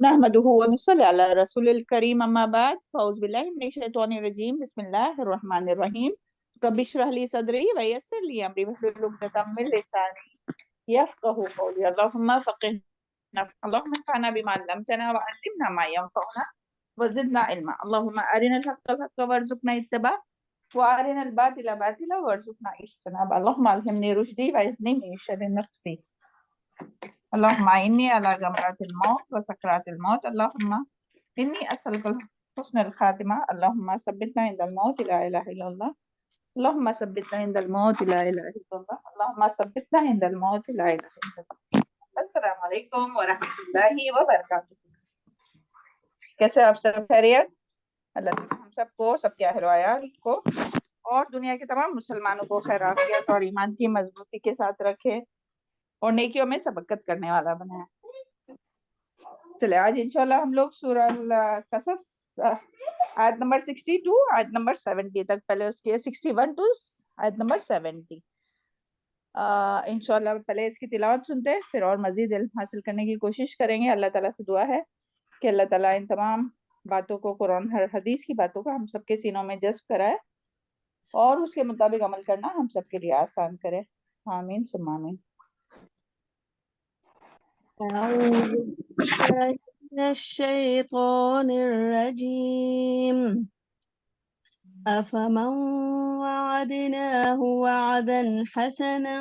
نحمده ونصلي على رسول الكريم أما بعد فأعوذ بالله من الشيطان الرجيم بسم الله الرحمن الرحيم رب اشرح لي صدري ويسر لي أمري واحلل عقدة من لساني يفقهوا قولي اللهم فقهنا اللهم انفعنا بما علمتنا وعلمنا ما ينفعنا وزدنا علما اللهم أرنا الحق حقا وارزقنا اتباعه وأرنا الباطل باطلا وارزقنا اجتنابه اللهم ألهمني رشدي وعزني من شر نفسي اللهم إني على غمرات الموت وسكرات الموت اللهم إني أسألك حسن الخاتمة اللهم ثبتنا عند الموت لا إله إلا الله اللهم ثبتنا عند الموت لا إله إلا الله اللهم ثبتنا عند الموت لا إله إلا الله السلام علیکم ورحمۃ اللہ وبرکاتہ. کیسے آپ سب خیریت؟ اللہ تعالیٰ ہم سب کو سب کے اہل و عیال کو اور دنیا کے تمام مسلمانوں کو خیر عافیت اور ایمان کی مضبوطی کے ساتھ رکھے اور نیکیوں میں سبقت کرنے والا بنائے. چلے آج انشاءاللہ ہم لوگ سورہ القصص آیت نمبر 62 آیت نمبر 70 تک، پہلے اس کے 61 ٹو آیت نمبر 70 انشاءاللہ پہلے اس کی تلاوت سنتے ہیں، پھر اور مزید علم حاصل کرنے کی کوشش کریں گے. اللہ تعالیٰ سے دعا ہے کہ اللہ تعالیٰ ان تمام باتوں کو، قرآن حدیث کی باتوں کو ہم سب کے سینوں میں جذب کرائے اور اس کے مطابق عمل کرنا ہم سب کے لیے آسان کرے. آمین ثم آمین. أعوذ بالله من الشيطان الرجيم أفمن وعدناه وعدا حسنا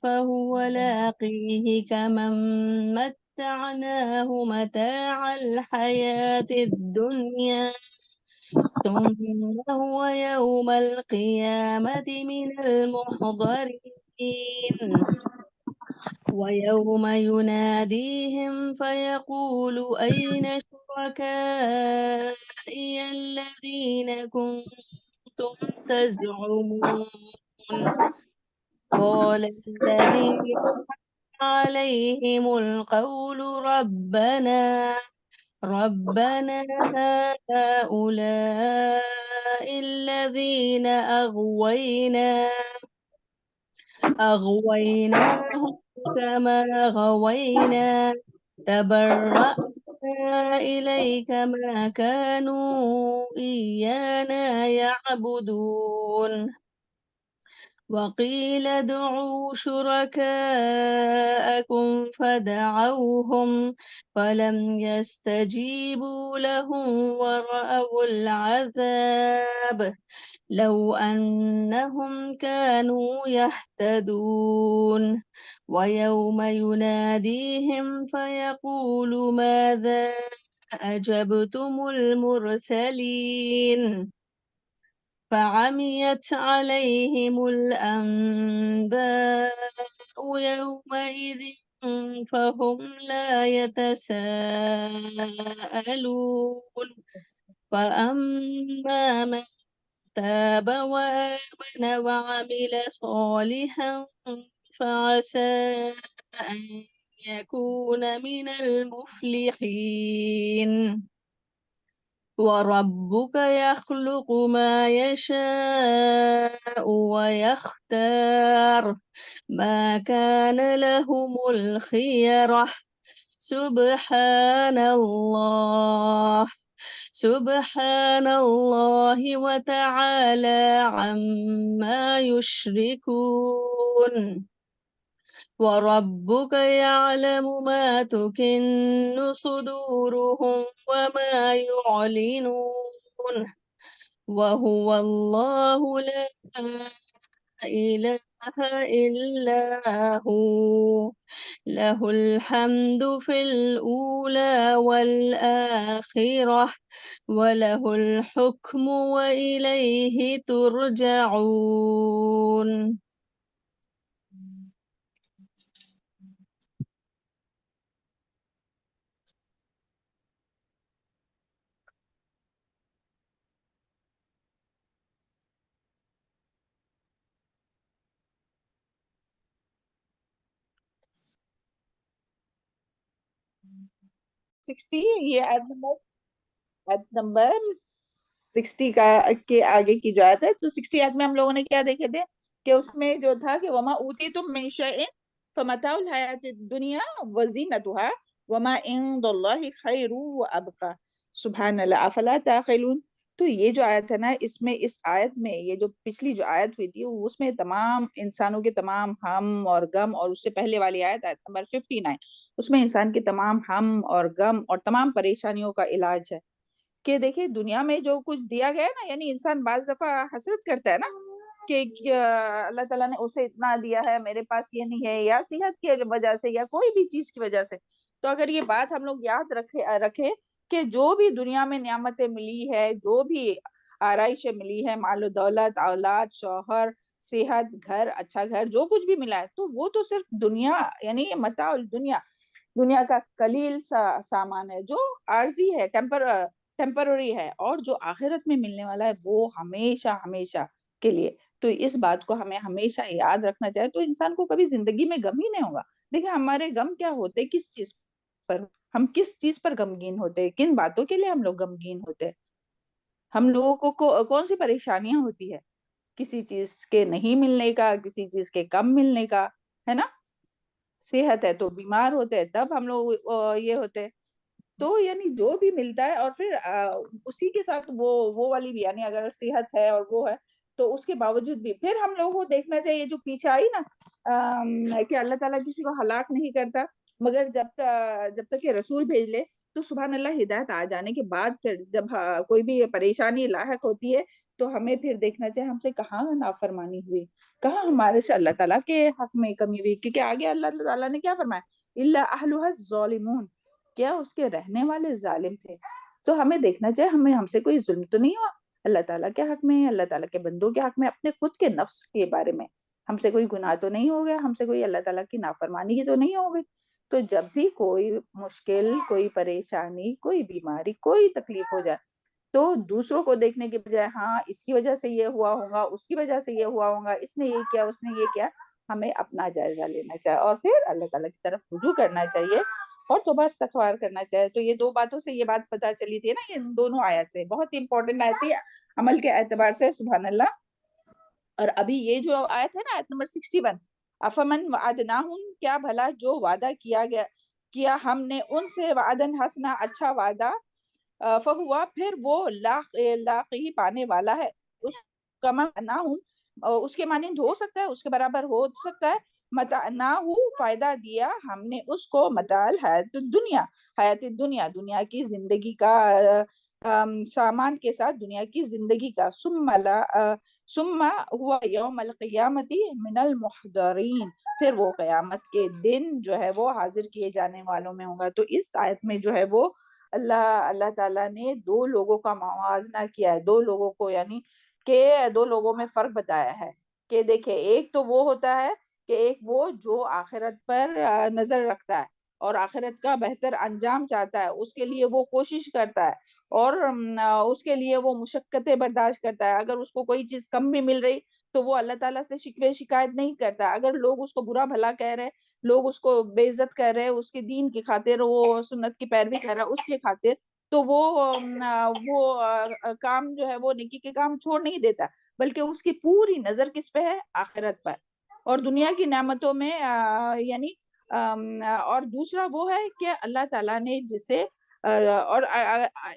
فهو لاقيه كمن متعناه متاع الحياة الدنيا ثم هو يوم القيامة من المحضرين ويوم يناديهم فيقول أين شركائي الذين كنتم تزعمون قال الذين عليهم القول ربنا هؤلاء الذين أغويناهم كما غوينا تبرأنا إليك ما كانوا إيانا يعبدون وقيل ادعوا شركاءكم فدعوهم فلم يستجيبوا لهم ورأوا العذاب لو أنهم كانوا يهتدون ويوم يناديهم فيقول ماذا أجبتم المرسلين فعميت عليهم الأنباء يومئذ فهم لا يتساءلون فأما من تاب وآمن وعمل صالحا فعسى أن يكون من المفلحين وربك يخلق ما يشاء ويختار ما كان لهم الخيرة سبحان الله وتعالى عما يشركون وربك يعلم ما تكن صدورهم وما يعلنون وهو الله لا إله إلا هو له الحمد في الأولى والآخرة وله الحكم وإليه ترجعون. یہ آیت نمبر 60 کے آگے کی جو آیت ہے، تو 60 آیت میں ہم لوگوں نے کیا دیکھے تھے کہ اس میں جو تھا کہ وما اوتیتم من شیء فمتاع الحیات الدنیا وزینتها وما عند اللہ خیر وابقى سبحان اللہ افلا تعقلون. تو یہ جو آیت ہے نا، اس میں اس آیت میں یہ جو پچھلی جو آیت ہوئی تھی اس میں تمام انسانوں کے تمام ہم اور غم، اور اس سے پہلے والی آیت آیت نمبر 59 اس میں انسان کے تمام ہم اور غم اور تمام پریشانیوں کا علاج ہے. کہ دیکھیں دنیا میں جو کچھ دیا گیا نا، یعنی انسان بعض دفعہ حسرت کرتا ہے نا کہ اللہ تعالیٰ نے اسے اتنا دیا ہے، میرے پاس یہ نہیں ہے، یا صحت کی وجہ سے یا کوئی بھی چیز کی وجہ سے. تو اگر یہ بات ہم لوگ یاد رکھے کہ جو بھی دنیا میں نعمتیں ملی ہے، جو بھی آرائشیں ملی ہے، مال و دولت، اولاد، شوہر، صحت، گھر، اچھا گھر، جو کچھ بھی ملا ہے، تو وہ تو صرف دنیا یعنی متاع الدنیا، دنیا کا قلیل سا سامان ہے جو عارضی ہے، ٹیمپرری ہے، اور جو آخرت میں ملنے والا ہے وہ ہمیشہ ہمیشہ کے لیے. تو اس بات کو ہمیں ہمیشہ یاد رکھنا چاہیے، تو انسان کو کبھی زندگی میں غم ہی نہیں ہوگا. دیکھیں ہمارے غم کیا ہوتے، کس چیز پر، ہم کس چیز پر غمگین ہوتے، کن باتوں کے لیے ہم لوگ غمگین ہوتے. ہم لوگوں کو کون سی پریشانیاں ہوتی ہے، کسی چیز کے نہیں ملنے کا، کسی چیز کے کم ملنے کا، ہے نا. صحت ہے تو بیمار ہوتے ہیں، تب ہم لوگ یہ ہوتے. تو یعنی جو بھی ملتا ہے، اور پھر اسی کے ساتھ وہ والی بھی، یعنی اگر صحت ہے اور وہ ہے تو اس کے باوجود بھی پھر ہم لوگوں کو دیکھنا چاہیے جو پیچھے آئی نا کہ اللہ تعالیٰ کسی کو ہلاک نہیں کرتا مگر جب تک کہ رسول بھیج لے. تو سبحان اللہ ہدایت آ جانے کے بعد پھر جب کوئی بھی پریشانی لاحق ہوتی ہے تو ہمیں پھر دیکھنا چاہیے ہم سے کہاں نافرمانی ہوئی، کہاں ہمارے سے اللہ تعالیٰ کے حق میں کمی ہوئی. کیونکہ آگے اللہ تعالیٰ نے کیا فرمایا، الا اہلھا الظالمون، کیا اس کے رہنے والے ظالم تھے. تو ہمیں دیکھنا چاہیے ہم سے کوئی ظلم تو نہیں ہوا اللہ تعالیٰ کے حق میں، اللہ تعالیٰ کے بندوں کے حق میں، اپنے خود کے نفس کے بارے میں ہم سے کوئی گناہ تو نہیں ہو گیا، ہم سے کوئی اللہ تعالیٰ کی نافرمانی کی تو نہیں ہو گئی. تو جب بھی کوئی مشکل، کوئی پریشانی، کوئی بیماری، کوئی تکلیف ہو جائے تو دوسروں کو دیکھنے کے بجائے ہاں اس کی وجہ سے یہ ہوا ہوگا، اس کی وجہ سے یہ ہوا ہوگا، اس نے یہ کیا، اس نے یہ کیا، ہمیں اپنا جائزہ لینا چاہیے اور پھر اللہ تعالیٰ کی طرف رجوع کرنا چاہیے اور توبہ استغفار کرنا چاہیے. تو یہ دو باتوں سے یہ بات پتہ چلی تھی نا، یہ دونوں آیت سے بہت امپورٹنٹ آیت تھی عمل کے اعتبار سے. سبحان اللہ. اور ابھی یہ جو آیت ہے نا، آیت نمبر 61، افمن وعدناہم، کیا بھلا جو وعدہ کیا ہم نے ان سے، وعدن حسنا، اچھا وعدہ، فہوا، پھر وہ لاقی پانے والا ہے، اس کما نہ ہوں اس کے مانند ہو سکتا ہے، اس کے برابر ہو سکتا ہے. متاع نہ ہو، فائدہ دیا ہم نے اس کو، متاع حیات الدنیا، حیات الدنیا، دنیا کی زندگی کا سامان کے ساتھ دنیا کی زندگی کا. ثم ہوا یوم القیامت من المحضرین، پھر وہ قیامت کے دن جو ہے وہ حاضر کیے جانے والوں میں ہوگا. تو اس آیت میں جو ہے وہ اللہ تعالیٰ نے دو لوگوں کا موازنہ کیا ہے، دو لوگوں کو، یعنی کہ دو لوگوں میں فرق بتایا ہے. کہ دیکھیں ایک تو وہ ہوتا ہے کہ ایک وہ جو آخرت پر نظر رکھتا ہے اور آخرت کا بہتر انجام چاہتا ہے، اس کے لیے وہ کوشش کرتا ہے اور اس کے لیے وہ مشقتیں برداشت کرتا ہے. اگر اس کو کوئی چیز کم بھی مل رہی تو وہ اللہ تعالیٰ سے شکوے شکایت نہیں کرتا. اگر لوگ اس کو برا بھلا کہہ رہے، لوگ اس کو بے عزت کر رہے، اس کے دین کی خاطر وہ سنت کی پیروی کر رہا اس کی خاطر، تو وہ کام جو ہے وہ نیکی کے کام چھوڑ نہیں دیتا، بلکہ اس کی پوری نظر کس پہ ہے، آخرت پر اور دنیا کی نعمتوں میں. یعنی اور دوسرا وہ ہے کہ اللہ تعالیٰ نے جسے اور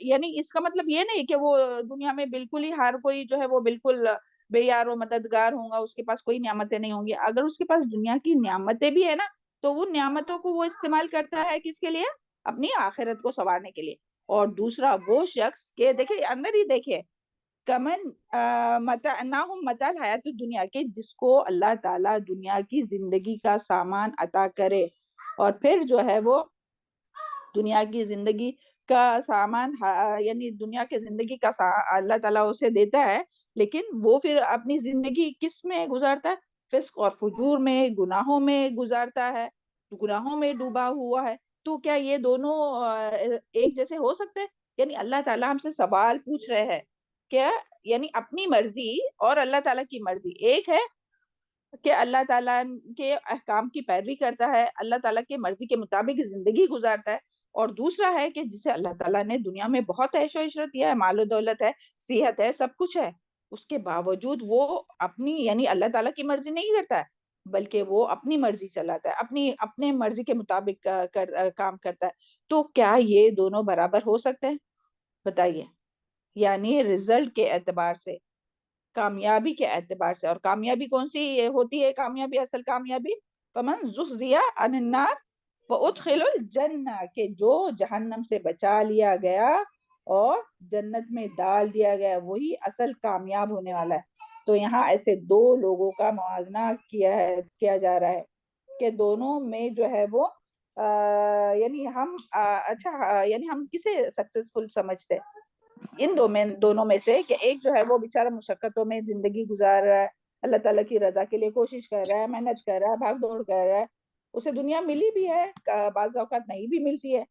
یعنی اس کا مطلب یہ نہیں کہ وہ دنیا میں بالکل ہی ہر کوئی جو ہے وہ بالکل بے یار و مددگار ہوں گا، اس کے پاس کوئی نعمتیں نہیں ہوں گی. اگر اس کے پاس دنیا کی نعمتیں بھی ہے نا تو وہ نعمتوں کو وہ استعمال کرتا ہے کس کے لیے، اپنی آخرت کو سنوارنے کے لیے. اور دوسرا وہ شخص کہ دیکھیں اندر ہی دیکھیں کمن متعناہم متاع الحیات الدنیا، کے جس کو اللہ تعالیٰ دنیا کی زندگی کا سامان عطا کرے اور پھر جو ہے وہ دنیا کی زندگی کا سامان یعنی دنیا کی زندگی کا اللہ تعالیٰ اسے دیتا ہے، لیکن وہ پھر اپنی زندگی کس میں گزارتا ہے، فسق اور فجور میں، گناہوں میں گزارتا ہے، گناہوں میں ڈوبا ہوا ہے. تو کیا یہ دونوں ایک جیسے ہو سکتے ہیں؟ یعنی اللہ تعالیٰ ہم سے سوال پوچھ رہے ہیں کیا، یعنی اپنی مرضی اور اللہ تعالیٰ کی مرضی ایک ہے کہ اللہ تعالیٰ کے احکام کی پیروی کرتا ہے، اللہ تعالیٰ کی مرضی کے مطابق زندگی گزارتا ہے، اور دوسرا ہے کہ جسے اللہ تعالیٰ نے دنیا میں بہت عیش و عشرت دیا ہے، مال و دولت ہے، صحت ہے، سب کچھ ہے، اس کے باوجود وہ اپنی یعنی اللہ تعالیٰ کی مرضی نہیں کرتا ہے، بلکہ وہ اپنی مرضی چلاتا ہے، اپنے مرضی کے مطابق کام کرتا ہے. تو کیا یہ دونوں برابر ہو سکتے ہیں؟ بتائیے. یعنی رزلٹ کے اعتبار سے، کامیابی کے اعتبار سے. اور کامیابی کون سی ہوتی ہے؟ کامیابی، اصل کامیابی فمن زحزح عن النار وادخل الجنہ، کہ جو جہنم سے بچا لیا گیا اور جنت میں ڈال دیا گیا، وہی اصل کامیاب ہونے والا ہے. تو یہاں ایسے دو لوگوں کا موازنہ کیا جا رہا ہے کہ دونوں میں جو ہے وہ یعنی ہم اچھا یعنی ہم کسے سکسیسفل سمجھتے ہیں ان دونوں میں سے؟ کہ ایک جو ہے وہ بیچارہ مشقتوں میں زندگی گزار رہا ہے، اللہ تعالیٰ کی رضا کے لیے کوشش کر رہا ہے، محنت کر رہا ہے، بھاگ دوڑ کر رہا ہے، اسے دنیا ملی بھی ہے، بعض اوقات نہیں بھی ملتی ہے،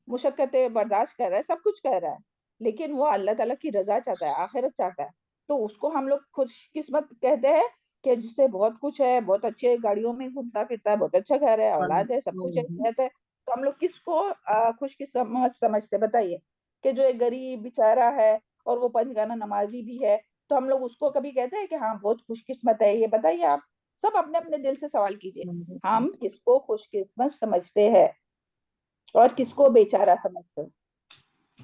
مشقتیں برداشت کر رہا ہے، سب کچھ کر رہا ہے، لیکن وہ اللہ تعالیٰ کی رضا چاہتا ہے، آخرت چاہتا ہے. تو اس کو ہم لوگ خوش قسمت کہتے ہیں کہ جس سے بہت کچھ ہے، بہت اچھے گاڑیوں میں گھومتا پھرتا ہے، بہت اچھا گھر ہے، اولاد ہے، سب کچھ ہے، صحت ہے. تو ہم لوگ کس کو خوش قسمت سمجھتے؟ بتائیے. کہ جو ایک غریب بیچارہ ہے اور وہ پنج گانا نمازی بھی ہے، تو ہم لوگ اس کو کبھی کہتے ہیں کہ ہاں بہت خوش قسمت ہے؟ یہ بتائیے آپ سب اپنے اپنے دل سے سوال کیجئے. ہم کس کو خوش قسمت سمجھتے ہیں اور کس کو بیچارہ سمجھتے ہیں؟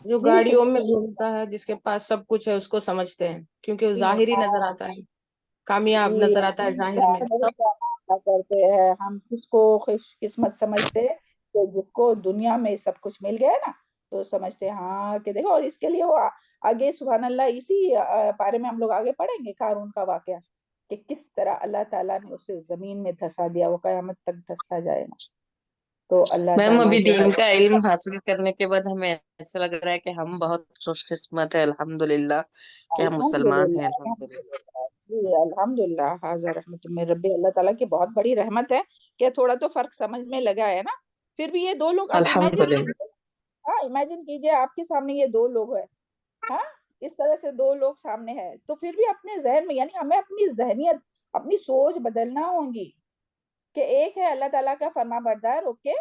جو میری گاڑیوں میں سسٹر گھومتا ہے، جس کے پاس سب کچھ ہے، اس کو سمجھتے ہیں، کیونکہ وہ ظاہری نظر آتا ہے، کامیاب جی نظر آتا ہے ظاہر میں. کرتے ہیں. ہم کس کو خوش قسمت سمجھتے کہ جس کو دنیا میں سب کچھ مل گیا نا، تو سمجھتے ہاں کہ دیکھو. اور اس کے لیے وہ آگے سبحان اللہ اسی پارے میں ہم لوگ آگے پڑھیں گے قارون کا واقعہ، کہ کس طرح اللہ تعالیٰ نے اسے زمین میں دھسا دیا، وہ قیامت تک دھستا جائے گا. تو اللہ میم تعالیٰ ابھی جو ہے دین کا علم حاصل کرنے کے بعد ہمیں ایسا لگ رہا ہے کہ ہم بہت خوش قسمت ہے، الحمدللہ کہ ہم مسلمان ہیں. الحمدللہ. جی الحمدللہ. حاضر رحمت من ربی. اللہ تعالیٰ کی بہت بڑی رحمت ہے کہ تھوڑا تو فرق سمجھ میں لگا ہے نا. پھر بھی یہ دو لوگ آپ امیجن الحمدللہ. کیجیے، ہاں امیجن کیجیے آپ کے سامنے یہ دو لوگ ہیں، ہاں اس طرح سے دو لوگ سامنے ہیں. تو پھر بھی اپنے ذہن میں، یعنی ہمیں اپنی ذہنیت، اپنی سوچ بدلنا ہوگی کہ ایک ہے اللہ تعالیٰ کا فرما بردار، اوکے،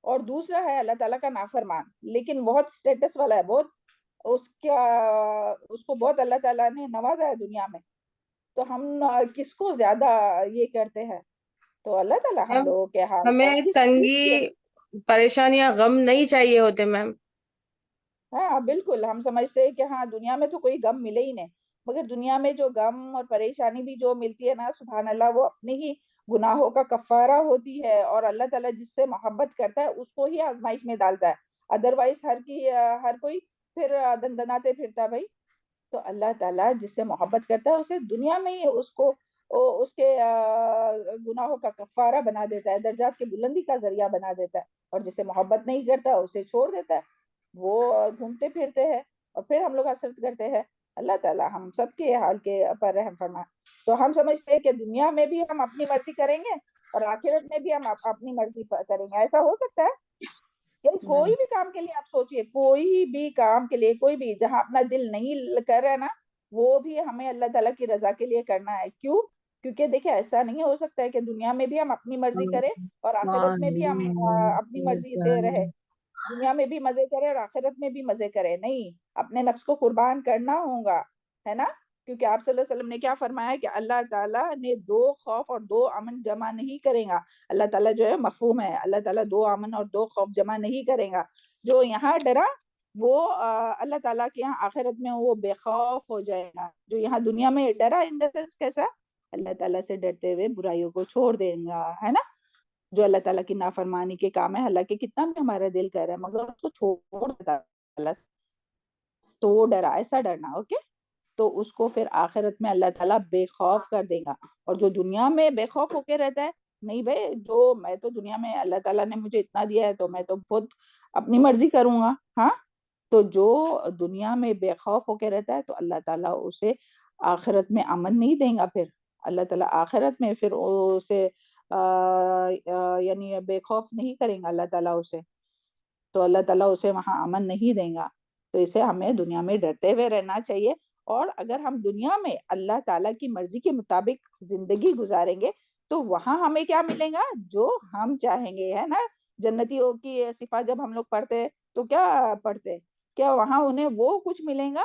اور دوسرا ہے اللہ تعالیٰ کا نافرمان، لیکن بہت سٹیٹس والا ہے، بہت اس کو بہت اللہ تعالیٰ نے نوازا ہے دنیا میں. تو ہم کس کو زیادہ یہ کرتے ہیں؟ تو اللہ تعالیٰ ہم میم، لوگوں کے حال پر ہمیں کس تنگی، پریشانیاں، غم نہیں چاہیے ہوتے میم. ہاں بالکل. ہم سمجھتے ہیں کہ ہاں دنیا میں تو کوئی غم ملے ہی نہیں، مگر دنیا میں جو غم اور پریشانی بھی جو ملتی ہے نا، سبحان اللہ، وہ اپنے ہی گناہوں کا کفارہ ہوتی ہے. اور اللہ تعالیٰ جس سے محبت کرتا ہے اس کو ہی آزمائش میں ڈالتا ہے، ادروائز ہر کوئی پھر دندناتے پھرتا بھائی. تو اللہ تعالیٰ جس سے محبت کرتا ہے اسے دنیا میں ہی اس کے گناہوں کا کفارہ بنا دیتا ہے، درجات کی بلندی کا ذریعہ بنا دیتا ہے. اور جس سے محبت نہیں کرتا اسے چھوڑ دیتا ہے، وہ گھومتے پھرتے ہیں. اور پھر ہم لوگ حسرت کرتے ہیں. اللہ تعالیٰ ہم سب کے حال کے پر رحم فرمائے. تو ہم سمجھتے ہیں کہ دنیا میں بھی ہم اپنی مرضی کریں گے اور آخرت میں بھی ہم اپنی مرضی کریں گے. ایسا ہو سکتا ہے؟ کوئی بھی کام کے لیے آپ سوچئے، کوئی بھی کام کے لیے، کوئی بھی جہاں اپنا دل نہیں کر رہا ہے نا، وہ بھی ہمیں اللہ تعالیٰ کی رضا کے لیے کرنا ہے. کیوں؟ کیونکہ دیکھیں ایسا نہیں ہو سکتا ہے کہ دنیا میں بھی ہم اپنی مرضی کریں اور آخرت میں بھی ہم اپنی مرضی سے رہے. دنیا میں بھی مزے کرے اور آخرت میں بھی مزے کرے. نہیں، اپنے نفس کو قربان کرنا ہوگا، ہے نا. کیونکہ آپ صلی اللہ علیہ وسلم نے کیا فرمایا کہ اللہ تعالیٰ نے دو خوف اور دو امن جمع نہیں کرے گا. اللہ تعالیٰ جو ہے مفہوم ہے، اللہ تعالیٰ دو امن اور دو خوف جمع نہیں کرے گا. جو یہاں ڈرا وہ اللہ تعالیٰ کے یہاں آخرت میں وہ بے خوف ہو جائے گا. جو یہاں دنیا میں ڈرا ان دا سینس کیسا؟ اللہ تعالیٰ سے ڈرتے ہوئے برائیوں کو چھوڑ دے گا، ہے نا. جو اللہ تعالیٰ کی نافرمانی کے کام ہے، حالانکہ کتنا بھی ہمارا دل کر رہا ہے مگر اس کو چھوڑ دیتا اللہ سے. تو وہ ڈرا، ایسا ڈرنا، اوکے. تو اس کو پھر آخرت میں اللہ تعالیٰ بے خوف کر دے گا. اور جو دنیا میں بے خوف ہو کے رہتا ہے، نہیں بھائی جو میں تو دنیا میں اللہ تعالیٰ نے مجھے اتنا دیا ہے تو میں تو خود اپنی مرضی کروں گا، ہاں. تو جو دنیا میں بے خوف ہو کے رہتا ہے تو اللہ تعالیٰ اسے آخرت میں امن نہیں دیں گا. پھر اللہ تعالیٰ آخرت میں پھر اسے یعنی بے خوف نہیں کریں گا اللہ تعالیٰ اسے. تو اللہ تعالیٰ اسے وہاں امن نہیں دیں گا. تو اسے ہمیں دنیا میں ڈرتے ہوئے رہنا چاہیے. اور اگر ہم دنیا میں اللہ تعالیٰ کی مرضی کے مطابق زندگی گزاریں گے تو وہاں ہمیں کیا ملے گا؟ جو ہم چاہیں گے، ہے نا. جنتیوں کی صفات جب ہم لوگ پڑھتے تو کیا پڑھتے؟ کیا وہاں انہیں وہ کچھ ملے گا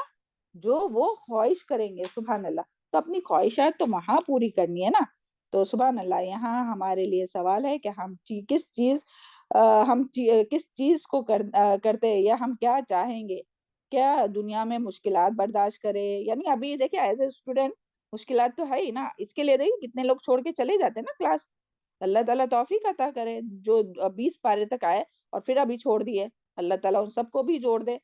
جو وہ خواہش کریں گے؟ سبحان اللہ. تو اپنی خواہشات تو وہاں پوری کرنی ہے نا. تو سبحان اللہ، یہاں ہمارے لیے سوال ہے کہ ہم کس چیز کو کرتے یا ہم کیا چاہیں گے. کیا دنیا میں مشکلات برداشت کرے؟ یعنی ابھی دیکھیں ایز اے اسٹوڈنٹ مشکلات تو ہے ہی نا. اس کے لیے دیکھیں کتنے لوگ چھوڑ کے چلے جاتے ہیں نا کلاس. اللہ تعالیٰ توفیق عطا کرے جو 20 پارے تک آئے اور پھر ابھی چھوڑ دیے. اللہ تعالیٰ ان سب کو بھی جوڑ دے.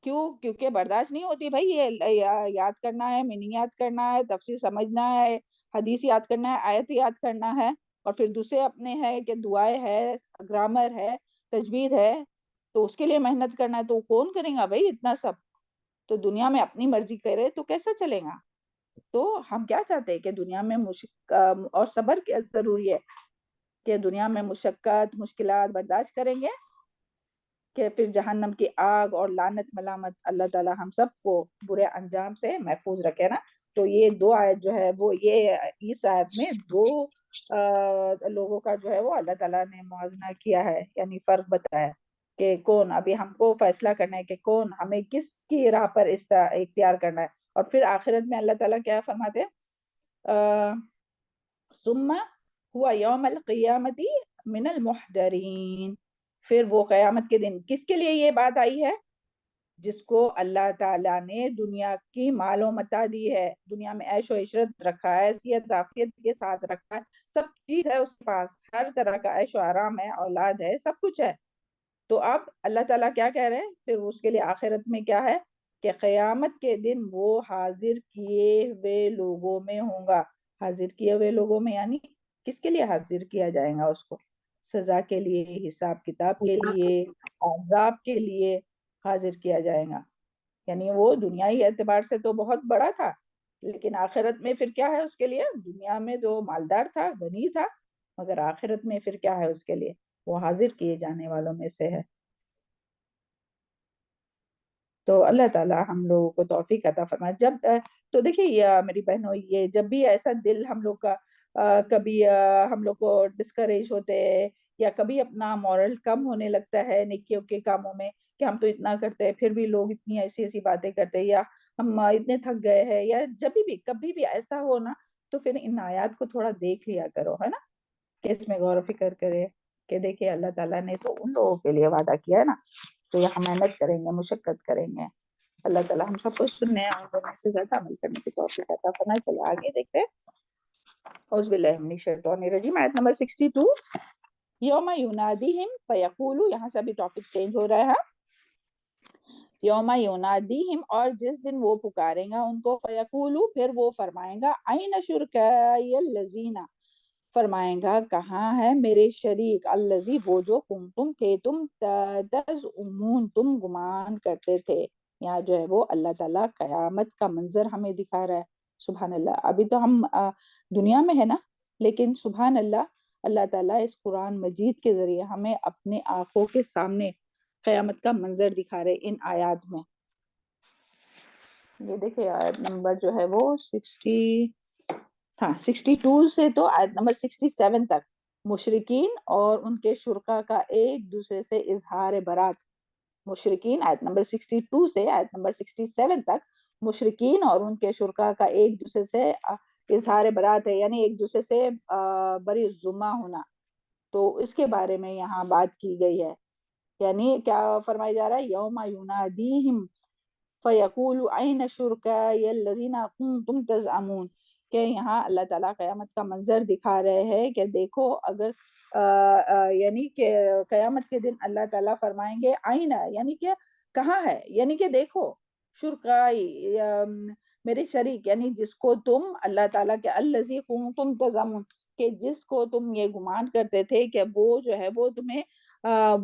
کیوں؟ کیونکہ برداشت نہیں ہوتی بھائی. یہ یاد کرنا ہے، میننگ یاد کرنا ہے، تفسیر سمجھنا ہے، حدیث یاد کرنا ہے، آیت یاد کرنا ہے، اور پھر دوسرے اپنے ہے کہ دعائیں ہے، گرامر ہے، تجوید ہے، تو اس کے لیے محنت کرنا ہے. تو کون کرے گا بھائی اتنا سب؟ تو دنیا میں اپنی مرضی کرے تو کیسا چلے گا؟ تو ہم کیا چاہتے ہیں کہ دنیا میں اور صبر کیا ضروری ہے کہ دنیا میں مشقت مشکلات برداشت کریں گے کہ پھر جہنم کی آگ اور لعنت ملامت اللہ تعالی ہم سب کو برے انجام سے محفوظ رکھے نا. تو یہ 2 آیت جو ہے وہ اس آیت میں 2 لوگوں کا جو ہے وہ اللہ تعالیٰ نے موازنہ کیا ہے، یعنی فرق بتایا کہ کون. ابھی ہم کو فیصلہ کرنا ہے کہ کون ہمیں کس کی راہ پر اختیار کرنا ہے. اور پھر آخرت میں اللہ تعالیٰ کیا فرماتے ہیں؟ ثم ہوا یوم القیامت من المحضرین. پھر وہ قیامت کے دن کس کے لیے یہ بات آئی ہے؟ جس کو اللہ تعالیٰ نے دنیا کی مال و متاع دی ہے، دنیا میں عیش و عشرت رکھا ہے، حیثیت عافیت کے ساتھ رکھا ہے، سب چیز ہے اس کے پاس، ہر طرح کا عیش و آرام ہے، اولاد ہے، سب کچھ ہے. تو اب اللہ تعالیٰ کیا کہہ رہے ہیں پھر اس کے لیے آخرت میں کیا ہے کہ قیامت کے دن وہ حاضر کیے ہوئے لوگوں میں ہوں گا. حاضر کیے ہوئے لوگوں میں یعنی کس کے لیے حاضر کیا جائے گا؟ اس کو سزا کے لیے، حساب کتاب کے لیے، عذاب کے لیے حاضر کیا جائے گا. یعنی وہ دنیائی اعتبار سے تو بہت بڑا تھا، لیکن آخرت میں پھر کیا ہے اس کے لیے؟ دنیا میں جو مالدار تھا، غنی تھا، مگر آخرت میں پھر کیا ہے اس کے لیے؟ وہ حاضر کیے جانے والوں میں سے ہے. تو اللہ تعالیٰ ہم لوگوں کو توفیق عطا فرمائے. تو دیکھیے میری بہنوں، یہ جب بھی ایسا دل ہم لوگ کا کبھی ہم لوگ کو ڈسکریج ہوتے ہیں یا کبھی اپنا مورل کم ہونے لگتا ہے نیکیوں کے کاموں میں کہ ہم تو اتنا کرتے ہیں پھر بھی لوگ اتنی ایسی باتیں کرتے ہیں، یا ہم اتنے تھک گئے ہیں، یا جب بھی کبھی بھی ایسا ہو نا، تو پھر ان آیات کو تھوڑا دیکھ لیا کرو، ہے نا، کہ اس میں غور و فکر کرے کہ دیکھیں اللہ تعالیٰ نے تو ان لوگوں کے لیے وعدہ کیا ہے نا، تو یہاں محنت کریں گے، مشقت کریں گے. اللہ تعالیٰ ہم سب کو سننے اور بڑھنے سے زیادہ عمل کرنے کی توفیق عطا فرمائے. چلو آگے دیکھتے ہیں. اعوذ باللہ من الشیطان الرجیم. آیت نمبر 62. یوم ینادیہم فیقولو، یہاں سے ابھی ٹاپک چینج ہو رہا ہے. یوم ینادیہم، اور جس دن وہ پکاریں گا ان کو، فیقولو، پھر وہ فرمائیں گا، این شرکائی الذین، فرمائیں گا کہاں ہے میرے شریک، الذی، وہ جو کنتم تھے تم تزعمون، تم گمان کرتے تھے. یہاں جو ہے وہ اللہ تعالیٰ قیامت کا منظر ہمیں دکھا رہا ہے. سبحان اللہ. ابھی تو ہم دنیا میں ہے نا، لیکن سبحان اللہ، اللہ تعالیٰ اس قرآن مجید کے ذریعے ہمیں اپنے آنکھوں کے سامنے قیامت کا منظر دکھا رہے ان آیات میں. یہ دیکھیں آیت نمبر جو ہے وہ 62 سے تو آیت نمبر 67 تک مشرکین اور ان کے شرکا کا ایک دوسرے سے اظہار برات. مشرکین آیت نمبر 62 سے آیت نمبر 67 تک مشرکین اور ان کے شرکا کا ایک دوسرے سے اظہار برات ہے، یعنی ایک دوسرے سے بری ذمہ ہونا. تو اس کے بارے میں یہاں بات کی گئی ہے. یعنی کیا فرمایا جا رہا ہے؟ یوم ینادیہم فیقول این شرکائی الذین کنتم تزعمون، کہ یہاں اللہ تعالیٰ قیامت کا منظر دکھا رہے ہیں کہ دیکھو، اگر یعنی کہ قیامت کے دن اللہ تعالیٰ فرمائیں گے آئین، یعنی کہ کہاں ہے، یعنی کہ دیکھو، شرکائی، میرے شریک، یعنی جس کو تم، اللہ تعالیٰ کے الذی کنتم تزعمون، کہ جس کو تم یہ گمان کرتے تھے کہ وہ جو ہے وہ تمہیں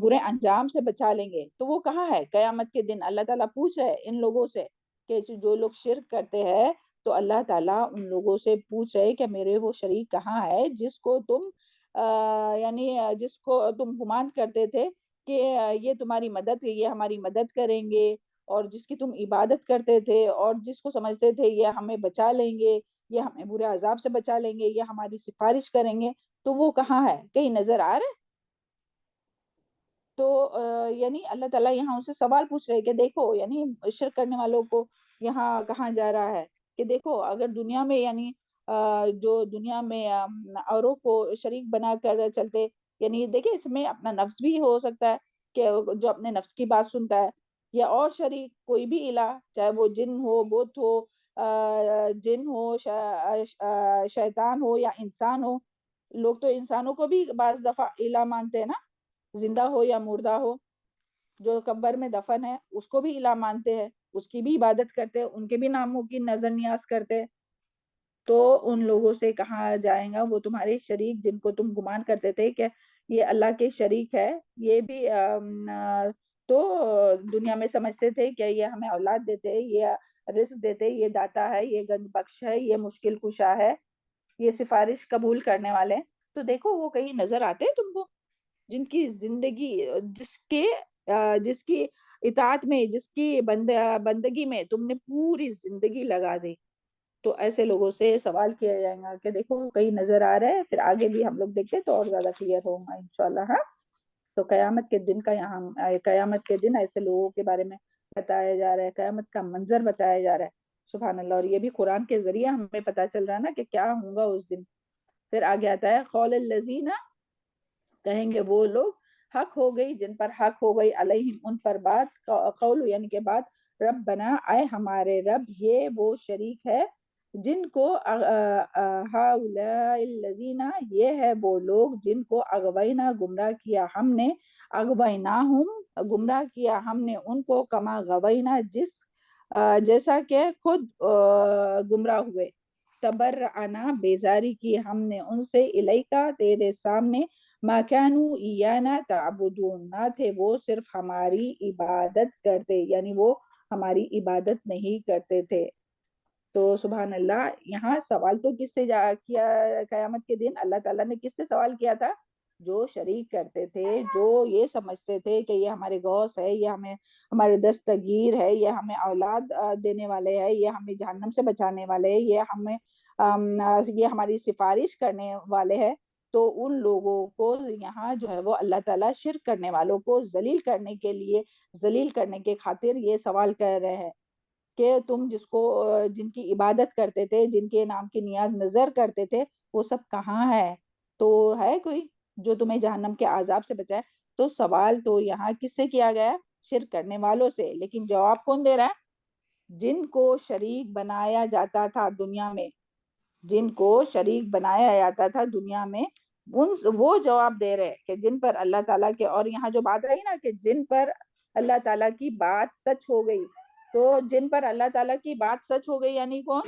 برے انجام سے بچا لیں گے، تو وہ کہاں ہے قیامت کے دن؟ اللہ تعالیٰ پوچھ رہے ان لوگوں سے کہ جو لوگ شرک کرتے ہیں، تو اللہ تعالیٰ ان لوگوں سے پوچھ رہے کہ میرے وہ شریک کہاں ہے جس کو تم یعنی جس کو تم گمان کرتے تھے کہ یہ تمہاری مدد، یہ ہماری مدد کریں گے، اور جس کی تم عبادت کرتے تھے، اور جس کو سمجھتے تھے یہ ہمیں بچا لیں گے، یہ ہمیں برے عذاب سے بچا لیں گے، یہ ہماری سفارش کریں گے، تو وہ کہاں ہے؟ کہیں نظر آ رہے؟ تو یعنی اللہ تعالیٰ یہاں اسے سوال پوچھ رہے کہ دیکھو، یعنی شرک کرنے والوں کو یہاں کہاں جا رہا ہے کہ دیکھو، اگر دنیا میں یعنی جو دنیا میں اوروں کو شریک بنا کر چلتے، یعنی دیکھیں اس میں اپنا نفس بھی ہو سکتا ہے کہ جو اپنے نفس کی بات سنتا ہے، یا اور شریک کوئی بھی الہ، چاہے وہ جن ہو، بت ہو، جن ہو، شیطان ہو یا انسان ہو. لوگ تو انسانوں کو بھی بعض دفعہ الہ مانتے ہیں نا، زندہ ہو یا مردہ ہو. جو قبر میں دفن ہے اس کو بھی الہ مانتے ہیں، اس کی بھی عبادت کرتے ہیں، ان کے بھی ناموں کی نظر نیاز کرتے ہیں. تو ان لوگوں سے کہا جائے گا وہ تمہارے شریک جن کو تم گمان کرتے تھے کہ یہ اللہ کے شریک ہے، یہ بھی تو دنیا میں سمجھتے تھے کہ یہ ہمیں اولاد دیتے، یہ رزق دیتے، یہ داتا ہے، یہ گنج بخش ہے، یہ مشکل کشا ہے، یہ سفارش قبول کرنے والے. تو دیکھو وہ کہیں نظر آتے ہیں تم کو، جن کی زندگی، جس کی اطاعت میں، جس کی بندگی میں تم نے پوری زندگی لگا دی. تو ایسے لوگوں سے سوال کیا جائے گا کہ دیکھو کہیں نظر آ رہا ہے. پھر آگے بھی ہم لوگ دیکھتے تو اور زیادہ کلیئر ہوگا انشاءاللہ. ہاں، تو قیامت کے دن کا یہاں، قیامت کے دن ایسے لوگوں کے بارے میں بتایا جا رہا ہے، قیامت کا منظر بتایا جا رہا ہے. سبحان اللہ. اور یہ بھی قرآن کے ذریعے ہمیں پتا چل رہا ہے نا کہ کیا ہوگا اس دن. پھر آگے آتا ہے قول الذین، کہیں گے وہ لوگ، حق ہو گئی جن پر حق ہو گئی، علیہم ان پر بات، قول یعنی کہ بات، ربنا اے ہمارے رب، یہ وہ شریک ہے جن کو ہؤلاء الذین، یہ ہے وہ لوگ جن کو اغوینا گمراہ کیا ہم نے، اغویناہم گمراہ کیا ہم نے ان کو، کما غوینا جیسا کہ خود گمراہ ہوئے، تبرعنا بیزاری کی ہم نے ان سے، الیکا تیرے سامنے، ما کانوا ایانا تعبدون، نہ تھے وہ صرف ہماری عبادت کرتے، یعنی وہ ہماری عبادت نہیں کرتے تھے. تو سبحان اللہ. یہاں سوال تو کس سے کیا قیامت کے دن؟ اللہ تعالیٰ نے کس سے سوال کیا تھا؟ جو شریک کرتے تھے، جو یہ سمجھتے تھے کہ یہ ہمارے غوث ہے، یہ ہمیں ہمارے دستگیر ہے، یہ ہمیں اولاد دینے والے ہیں، یہ ہمیں جہنم سے بچانے والے ہیں، یہ ہماری سفارش کرنے والے ہیں. تو ان لوگوں کو یہاں جو ہے وہ اللہ تعالیٰ شرک کرنے والوں کو ذلیل کرنے کے لیے، ذلیل کرنے کے خاطر یہ سوال کر رہے ہیں کہ تم جن کی عبادت کرتے تھے، جن کے نام کی نیاز نظر کرتے تھے، وہ سب کہاں ہے؟ تو ہے کوئی جو تمہیں جہنم کے عذاب سے بچائے؟ تو سوال تو یہاں کس سے کیا گیا؟ شرک کرنے والوں سے. لیکن جواب کون دے رہا ہے؟ جن کو شریک بنایا جاتا تھا دنیا میں، جن کو شریک بنایا جاتا تھا دنیا میں، وہ جواب دے رہے کہ جن پر اللہ تعالیٰ کے، اور یہاں جو بات رہی نا کہ جن پر اللہ تعالیٰ کی بات سچ ہو گئی، تو جن پر اللہ تعالیٰ کی بات سچ ہو گئی یعنی کون؟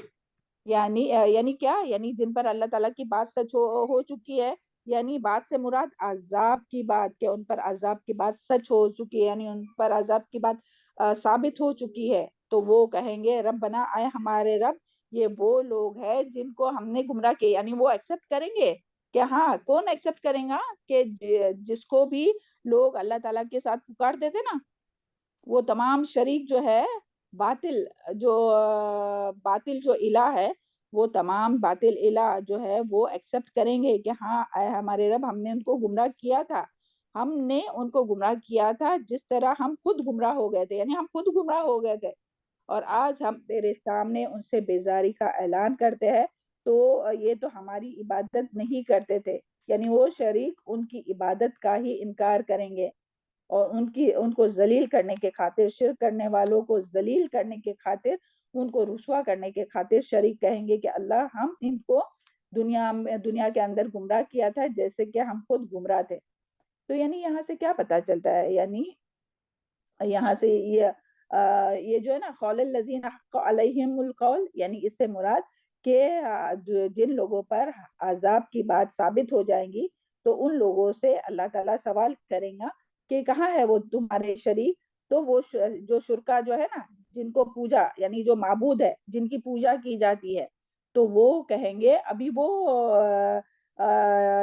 یعنی کیا؟ یعنی جن پر اللہ تعالیٰ کی بات سچ ہو چکی ہے، یعنی بات سے مراد عذاب کی بات، کہ ان پر عذاب کی بات سچ ہو چکی ہے، یعنی ان پر عذاب کی بات ثابت ہو چکی ہے. تو وہ کہیں گے ربنا اے ہمارے رب، یہ وہ لوگ ہیں جن کو ہم نے گمراہ کیا. یعنی وہ ایکسپٹ کریں گے کہ ہاں، کون ایکسپٹ کریں گا؟ کہ جس کو بھی لوگ اللہ تعالیٰ کے ساتھ پکارتے تھے نا، وہ تمام شریک جو ہے، باطل جو الہ ہے، وہ تمام باطل الہ جو ہے وہ ایکسپٹ کریں گے کہ ہاں اے ہمارے رب، ہم نے ان کو گمراہ کیا تھا، ہم نے ان کو گمراہ کیا تھا جس طرح ہم خود گمراہ ہو گئے تھے، یعنی ہم خود گمراہ ہو گئے تھے، اور آج ہم تیرے سامنے ان سے بیزاری کا اعلان کرتے ہیں. تو یہ تو ہماری عبادت نہیں کرتے تھے، یعنی وہ شریک ان کی عبادت کا ہی انکار کریں گے، اور ان کو ذلیل کرنے کے خاطر، شرک کرنے والوں کو ذلیل کرنے کے خاطر، ان کو رسوا کرنے کے خاطر شریک کہیں گے کہ اللہ، ہم ان کو دنیا کے اندر گمراہ کیا تھا جیسے کہ ہم خود گمراہ تھے. تو یعنی یہاں سے کیا پتا چلتا ہے؟ یعنی یہاں سے یہ جو ہے نا، قول الذین حق علیہم القول، یعنی اس سے مراد کہ جن لوگوں پر عذاب کی بات ثابت ہو جائے گی، تو ان لوگوں سے اللہ تعالیٰ سوال کریں گا کہ کہاں ہے وہ تمہارے شریک؟ تو وہ جو شرکا جو ہے نا، جن کو پوجا، یعنی جو معبود ہے، جن کی پوجا کی جاتی ہے، تو وہ کہیں گے ابھی وہ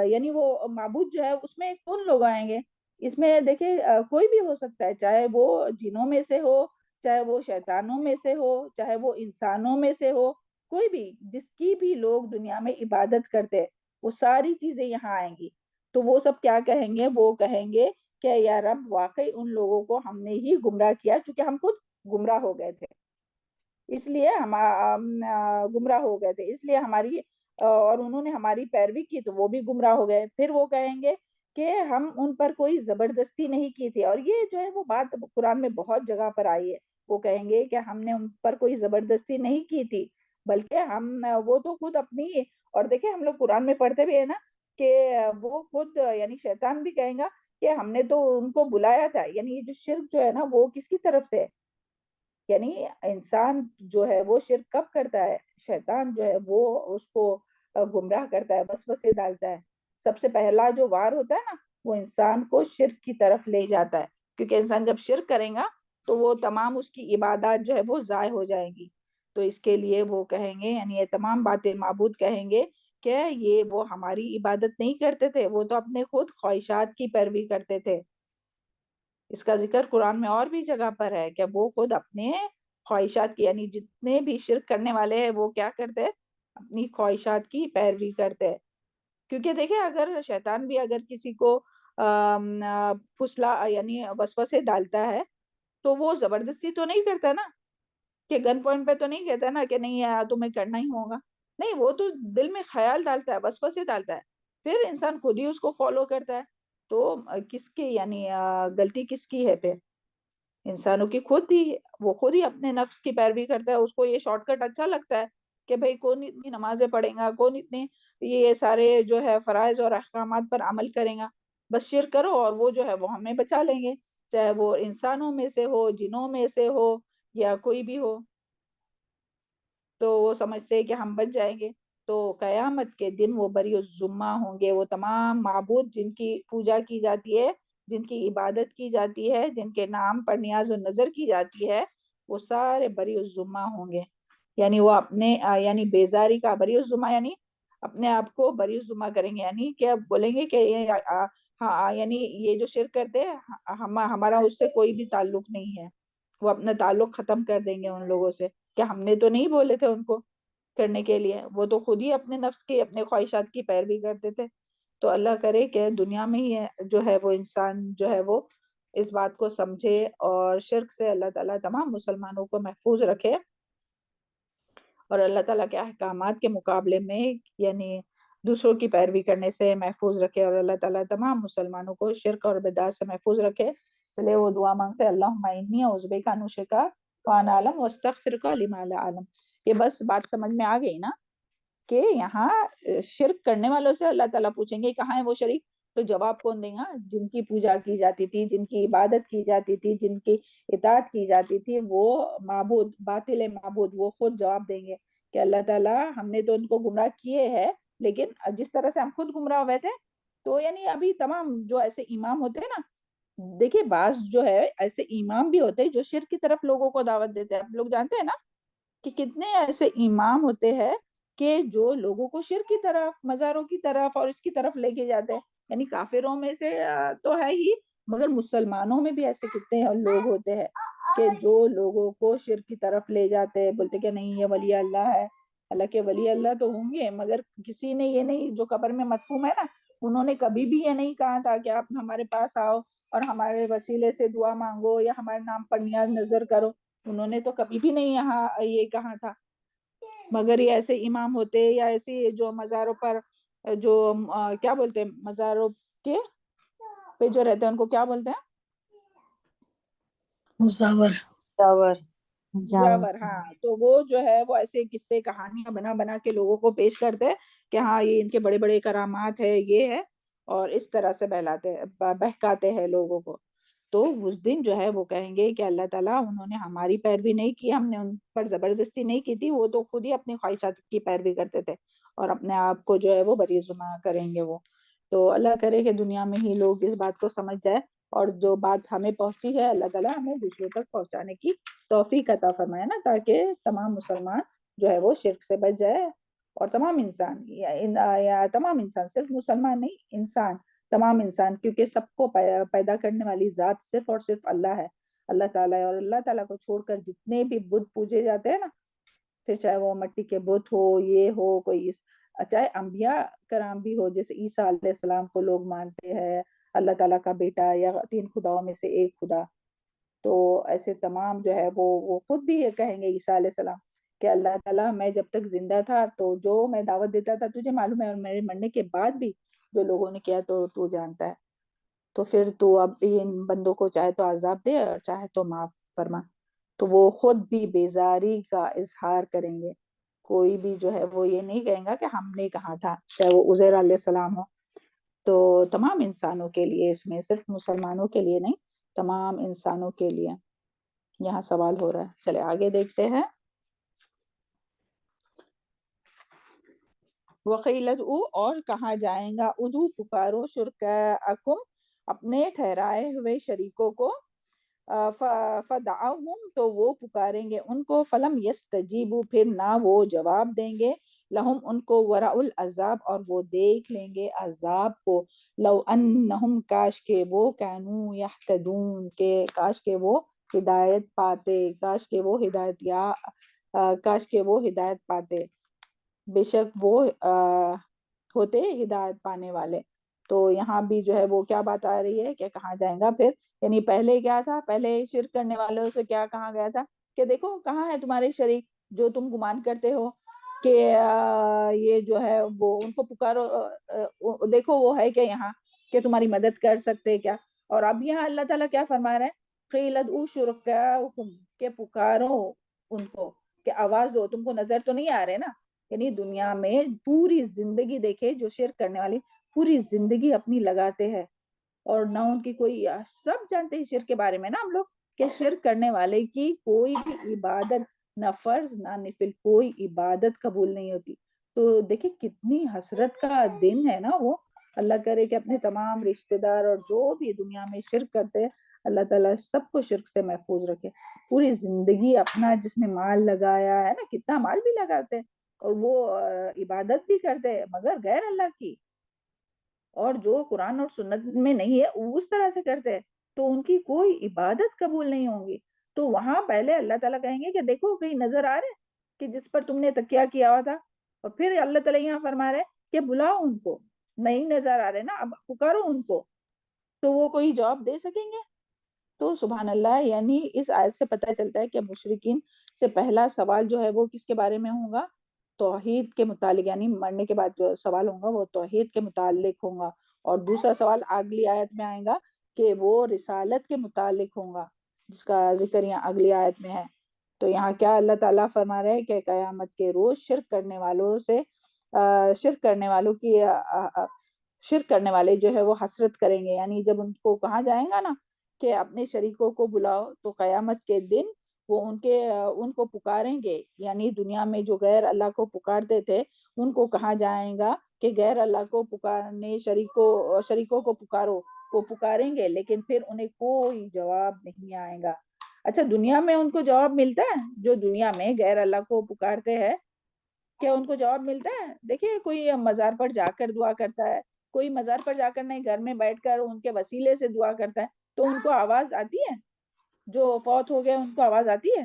یعنی وہ معبود جو ہے اس میں کون لوگ آئیں گے؟ اس میں دیکھیں کوئی بھی ہو سکتا ہے، چاہے وہ جنوں میں سے ہو، چاہے وہ شیطانوں میں سے ہو، چاہے وہ انسانوں میں سے ہو، کوئی بھی جس کی بھی لوگ دنیا میں عبادت کرتے، وہ ساری چیزیں یہاں آئیں گی. تو وہ سب کیا کہیں گے؟ وہ کہیں گے کہ یا رب، واقعی ان لوگوں کو ہم نے ہی گمراہ کیا، چونکہ ہم خود گمراہ ہو گئے تھے، اس لیے ہم گمراہ ہو گئے تھے، اس لیے ہماری اور انہوں نے ہماری پیروی کی تو وہ بھی گمراہ ہو گئے. پھر وہ کہیں گے کہ ہم ان پر کوئی زبردستی نہیں کی تھی. اور یہ جو ہے وہ بات قرآن میں بہت جگہ پر آئی ہے. وہ کہیں گے کہ ہم نے ان پر کوئی زبردستی نہیں کی تھی، بلکہ وہ تو خود اپنی. اور دیکھیں ہم لوگ قرآن میں پڑھتے بھی ہے نا کہ وہ خود یعنی شیطان بھی کہیں گا کہ ہم نے تو ان کو بلایا تھا. یعنی یہ جو شرک جو ہے نا وہ کس کی طرف سے ہے؟ یعنی انسان جو ہے وہ شرک کب کرتا ہے؟ شیطان جو ہے وہ اس کو گمراہ کرتا ہے، وسوسے ڈالتا ہے. سب سے پہلا جو وار ہوتا ہے نا وہ انسان کو شرک کی طرف لے جاتا ہے، کیونکہ انسان جب شرک کرے گا تو وہ تمام اس کی عبادات جو ہے وہ ضائع ہو جائیں گی. تو اس کے لیے وہ کہیں گے، یعنی یہ تمام باتیں معبود کہیں گے کہ یہ وہ ہماری عبادت نہیں کرتے تھے، وہ تو اپنے خود خواہشات کی پیروی کرتے تھے. اس کا ذکر قرآن میں اور بھی جگہ پر ہے کہ وہ خود اپنے خواہشات کی، یعنی جتنے بھی شرک کرنے والے ہیں وہ کیا کرتے ہیں؟ اپنی خواہشات کی پیروی کرتے ہیں. کیونکہ دیکھیں اگر شیطان بھی اگر کسی کو پھسلا یعنی وسوسے ڈالتا ہے تو وہ زبردستی تو نہیں کرتا نا، کہ گن پوائنٹ پہ تو نہیں کہتا نا کہ نہیں یار تمہیں کرنا ہی ہوگا. نہیں، وہ تو دل میں خیال ڈالتا ہے، وسوسے ڈالتا ہے، پھر انسان خود ہی اس کو فالو کرتا ہے. تو کس کی یعنی غلطی کس کی ہے؟ پھر انسانوں کی خود ہی. وہ خود ہی اپنے نفس کی پیروی کرتا ہے. اس کو یہ شارٹ کٹ اچھا لگتا ہے کہ بھئی کون اتنی نمازیں پڑھیں گا، کون اتنے یہ سارے جو ہے فرائض اور احکامات پر عمل کریں گا. بس شرک کرو اور وہ جو ہے وہ ہمیں بچا لیں گے، چاہے وہ انسانوں میں سے ہو، جنوں میں سے ہو، یا کوئی بھی ہو. تو وہ سمجھتے ہیں کہ ہم بچ جائیں گے. تو قیامت کے دن وہ بری الذمہ ہوں گے. وہ تمام معبود جن کی پوجا کی جاتی ہے، جن کی عبادت کی جاتی ہے، جن کے نام پر نیاز و نظر کی جاتی ہے، وہ سارے بری الذمہ ہوں گے. یعنی وہ اپنے یعنی بیزاری کا بری الذمہ یعنی اپنے آپ کو بری الذمہ کریں گے. یعنی کہ اب بولیں گے کہ ہاں یعنی یہ جو شرک کرتے ہیں ہمارا اس سے کوئی بھی تعلق نہیں ہے. وہ اپنا تعلق ختم کر دیں گے ان لوگوں سے کہ ہم نے تو نہیں بولے تھے ان کو کرنے کے لیے، وہ تو خود ہی اپنے نفس کی اپنے خواہشات کی پیروی کرتے تھے. تو اللہ کرے کہ دنیا میں ہی جو ہے وہ انسان جو ہے وہ اس بات کو سمجھے اور شرک سے اللہ تعالیٰ تمام مسلمانوں کو محفوظ رکھے، اور اللہ تعالیٰ کے احکامات کے مقابلے میں یعنی دوسروں کی پیروی کرنے سے محفوظ رکھے، اور اللہ تعالیٰ تمام مسلمانوں کو شرک اور بدعات سے محفوظ رکھے. چلے وہ دعا مانگتے، اللہم انی اعوذ بک ان اشرک وانا اعلم واستغفرک لما لا اعلم. یہ بس بات سمجھ میں آ گئی نا کہ یہاں شرک کرنے والوں سے اللہ تعالیٰ پوچھیں گے کہاں ہے وہ شریک. تو جواب کون دیں گا؟ جن کی پوجا کی جاتی تھی، جن کی عبادت کی جاتی تھی، جن کی اطاعت کی جاتی تھی، وہ معبود باطل معبود وہ خود جواب دیں گے کہ اللہ تعالیٰ ہم نے تو ان کو گمراہ کیے ہیں، لیکن جس طرح سے ہم خود گمراہ ہوئے تھے. تو یعنی ابھی تمام جو ایسے امام ہوتے ہیں نا، دیکھیے بعض جو ہے ایسے امام بھی ہوتے ہیں جو شرک کی طرف لوگوں کو دعوت دیتے ہیں. آپ لوگ جانتے ہیں نا کہ کتنے ایسے امام ہوتے ہیں کہ جو لوگوں کو شرک کی طرف، مزاروں کی طرف اور اس کی طرف لے کے جاتے ہیں. یعنی کافروں میں سے تو ہے ہی، مگر مسلمانوں میں بھی ایسے کتنے لوگ ہوتے ہیں کہ جو لوگوں کو شرک کی طرف لے جاتے ہیں، بولتے کہ نہیں یہ ولی اللہ ہے. حالانکہ ولی اللہ تو ہوں گے، مگر کسی نے یہ نہیں، جو قبر میں مدفون ہے نا، انہوں نے کبھی بھی یہ نہیں کہا تھا کہ آپ ہمارے پاس آؤ اور ہمارے وسیلے سے دعا مانگو یا ہمارے نام پر نیاز نظر کرو. انہوں نے تو کبھی بھی نہیں یہاں یہ کہا تھا. مگر یہ ایسے امام ہوتے یا ایسے جو مزاروں پر جو کیا بولتے ہیں، مزاروں کے پہ جو رہتے ہیں ان کو کیا بولتے ہیں؟ مزاور. جاور. ہاں، تو وہ جو ہے وہ ایسے قصے کہانیاں بنا بنا کے لوگوں کو پیش کرتے کہ ہاں یہ ان کے بڑے بڑے کرامات ہے، یہ ہے، اور اس طرح سے بہکاتے ہیں لوگوں کو. تو اس دن جو ہے وہ کہیں گے کہ اللہ تعالیٰ انہوں نے ہماری پیروی نہیں کی، ہم نے ان پر زبردستی نہیں کی تھی، وہ تو خود ہی اپنی خواہشات کی پیروی کرتے تھے، اور اپنے آپ کو جو ہے وہ بری ذمہ کریں گے وہ. تو اللہ کرے کہ دنیا میں ہی لوگ اس بات کو سمجھ جائے، اور جو بات ہمیں پہنچی ہے اللہ تعالیٰ ہمیں دوسروں تک پہنچانے کی توفیق عطا فرمائے نا، تاکہ تمام مسلمان جو ہے وہ شرک سے بچ جائے، اور تمام انسان یا تمام انسان، صرف مسلمان نہیں، انسان، تمام انسان، کیونکہ سب کو پیدا کرنے والی ذات صرف اور صرف اللہ ہے، اللہ تعالیٰ ہے. اور اللہ تعالیٰ کو چھوڑ کر جتنے بھی بت پوجے جاتے ہیں نا، پھر چاہے وہ مٹی کے بت ہو، یہ ہو کوئی، چاہے انبیاء کرام بھی ہو، جیسے عیسیٰ علیہ السلام کو لوگ مانتے ہیں اللہ تعالیٰ کا بیٹا یا 3 خداؤں میں سے ایک خدا. تو ایسے تمام جو ہے وہ خود بھی یہ کہیں گے عیسیٰ علیہ السلام کہ اللہ تعالیٰ میں جب تک زندہ تھا تو جو میں دعوت دیتا تھا تجھے معلوم ہے، اور میرے مرنے کے بعد بھی جو لوگوں نے کیا تو جانتا ہے، تو پھر تو اب ان بندوں کو چاہے تو عذاب دے اور چاہے تو معاف فرما۔ تو وہ خود بھی بیزاری کا اظہار کریں گے، کوئی بھی جو ہے وہ یہ نہیں کہیں گا کہ ہم نے کہا تھا، چاہے وہ عزیر علیہ السلام ہو۔ تو تمام انسانوں کے لیے، اس میں صرف مسلمانوں کے لیے نہیں، تمام انسانوں کے لیے یہاں سوال ہو رہا ہے۔ چلے آگے دیکھتے ہیں۔ وقیل ادعوا، اور کہا جائیں گا، ادعو پکارو، شرکاءکم، اپنے ٹھہرائے ہوئے شریکوں کو، فدعوہم، تو وہ پکاریں گے ان کو، فلم یستجیبوا، پھر نہ وہ جواب دیں گے، لہم، ان کو، ورأوا العذاب، اور وہ دیکھ لیں گے عذاب کو، لو انہم، کاش کہ وہ، کانوا یہتدون، کہ کاش کہ وہ ہدایت پاتے، کاش کہ وہ ہدایت پاتے، بے شک وہ ہوتے ہدایت پانے والے۔ تو یہاں بھی جو ہے وہ کیا بات آ رہی ہے کہ کہا جائے گا پھر، یعنی پہلے کیا تھا، پہلے شرک کرنے والوں سے کیا کہا گیا تھا کہ دیکھو کہاں ہے تمہارے شریک جو تم گمان کرتے ہو کہ یہ جو ہے وہ، ان کو پکارو، دیکھو وہ ہے کہ یہاں کہ تمہاری مدد کر سکتے کیا۔ اور اب یہاں اللہ تعالیٰ کیا فرما رہے ہیں، قیل ادعوا شرکاءکم، کہ پکارو ان کو، کہ آواز دو، تم کو نظر تو نہیں آ رہے نا۔ یعنی دنیا میں پوری زندگی دیکھے جو شرک کرنے والی پوری زندگی اپنی لگاتے ہیں، اور نہ ان کی کوئی، سب جانتے ہیں شرک کے بارے میں نا ہم لوگ، کہ شرک کرنے والے کی کوئی بھی عبادت، نہ فرض نہ نفل، کوئی عبادت قبول نہیں ہوتی۔ تو دیکھیں کتنی حسرت کا دن ہے نا وہ۔ اللہ کرے کہ اپنے تمام رشتہ دار اور جو بھی دنیا میں شرک کرتے ہیں، اللہ تعالیٰ سب کو شرک سے محفوظ رکھے۔ پوری زندگی اپنا جس میں مال لگایا ہے نا، کتنا مال بھی لگاتے ہیں اور وہ عبادت بھی کرتے ہیں مگر غیر اللہ کی، اور جو قرآن اور سنت میں نہیں ہے اس طرح سے کرتے ہیں، تو ان کی کوئی عبادت قبول نہیں ہوں گی۔ تو وہاں پہلے اللہ تعالیٰ کہیں گے کہ دیکھو کہیں نظر آ رہے کہ جس پر تم نے تکیہ کیا ہوا تھا، اور پھر اللہ تعالیٰ یہاں فرما رہے کہ بلاؤ ان کو، نہیں نظر آ رہے نا، اب پکارو ان کو، تو وہ کوئی جواب دے سکیں گے؟ تو سبحان اللہ، یعنی اس آیت سے پتہ چلتا ہے کہ مشرکین سے پہلا سوال جو ہے وہ کس کے بارے میں ہوگا، توحید کے متعلق، یعنی مرنے کے بعد جو سوال ہوگا وہ توحید کے متعلق ہوگا، اور دوسرا سوال اگلی آیت میں آئے گا کہ وہ رسالت کے متعلق ہوگا، جس کا ذکر یہاں اگلی آیت میں ہے۔ تو یہاں کیا اللہ تعالیٰ فرما رہے ہیں کہ قیامت کے روز شرک کرنے والوں سے، شرک کرنے والوں کی، شرک کرنے والے جو ہے وہ حسرت کریں گے، یعنی جب ان کو کہا جائے گا نا کہ اپنے شریکوں کو بلاؤ، تو قیامت کے دن وہ ان کو پکاریں گے، یعنی دنیا میں جو غیر اللہ کو پکارتے تھے ان کو کہا جائے گا کہ غیر اللہ کو پکارنے، شریکوں کو پکارو، وہ پکاریں گے لیکن پھر انہیں کوئی جواب نہیں آئے گا۔ اچھا دنیا میں ان کو جواب ملتا ہے؟ جو دنیا میں غیر اللہ کو پکارتے ہیں کیا ان کو جواب ملتا ہے؟ دیکھیے کوئی مزار پر جا کر دعا کرتا ہے، کوئی مزار پر جا کر نہیں، گھر میں بیٹھ کر ان کے وسیلے سے دعا کرتا ہے، تو ان کو آواز آتی ہے؟ جو فوت ہو گئے ان کو آواز آتی ہے؟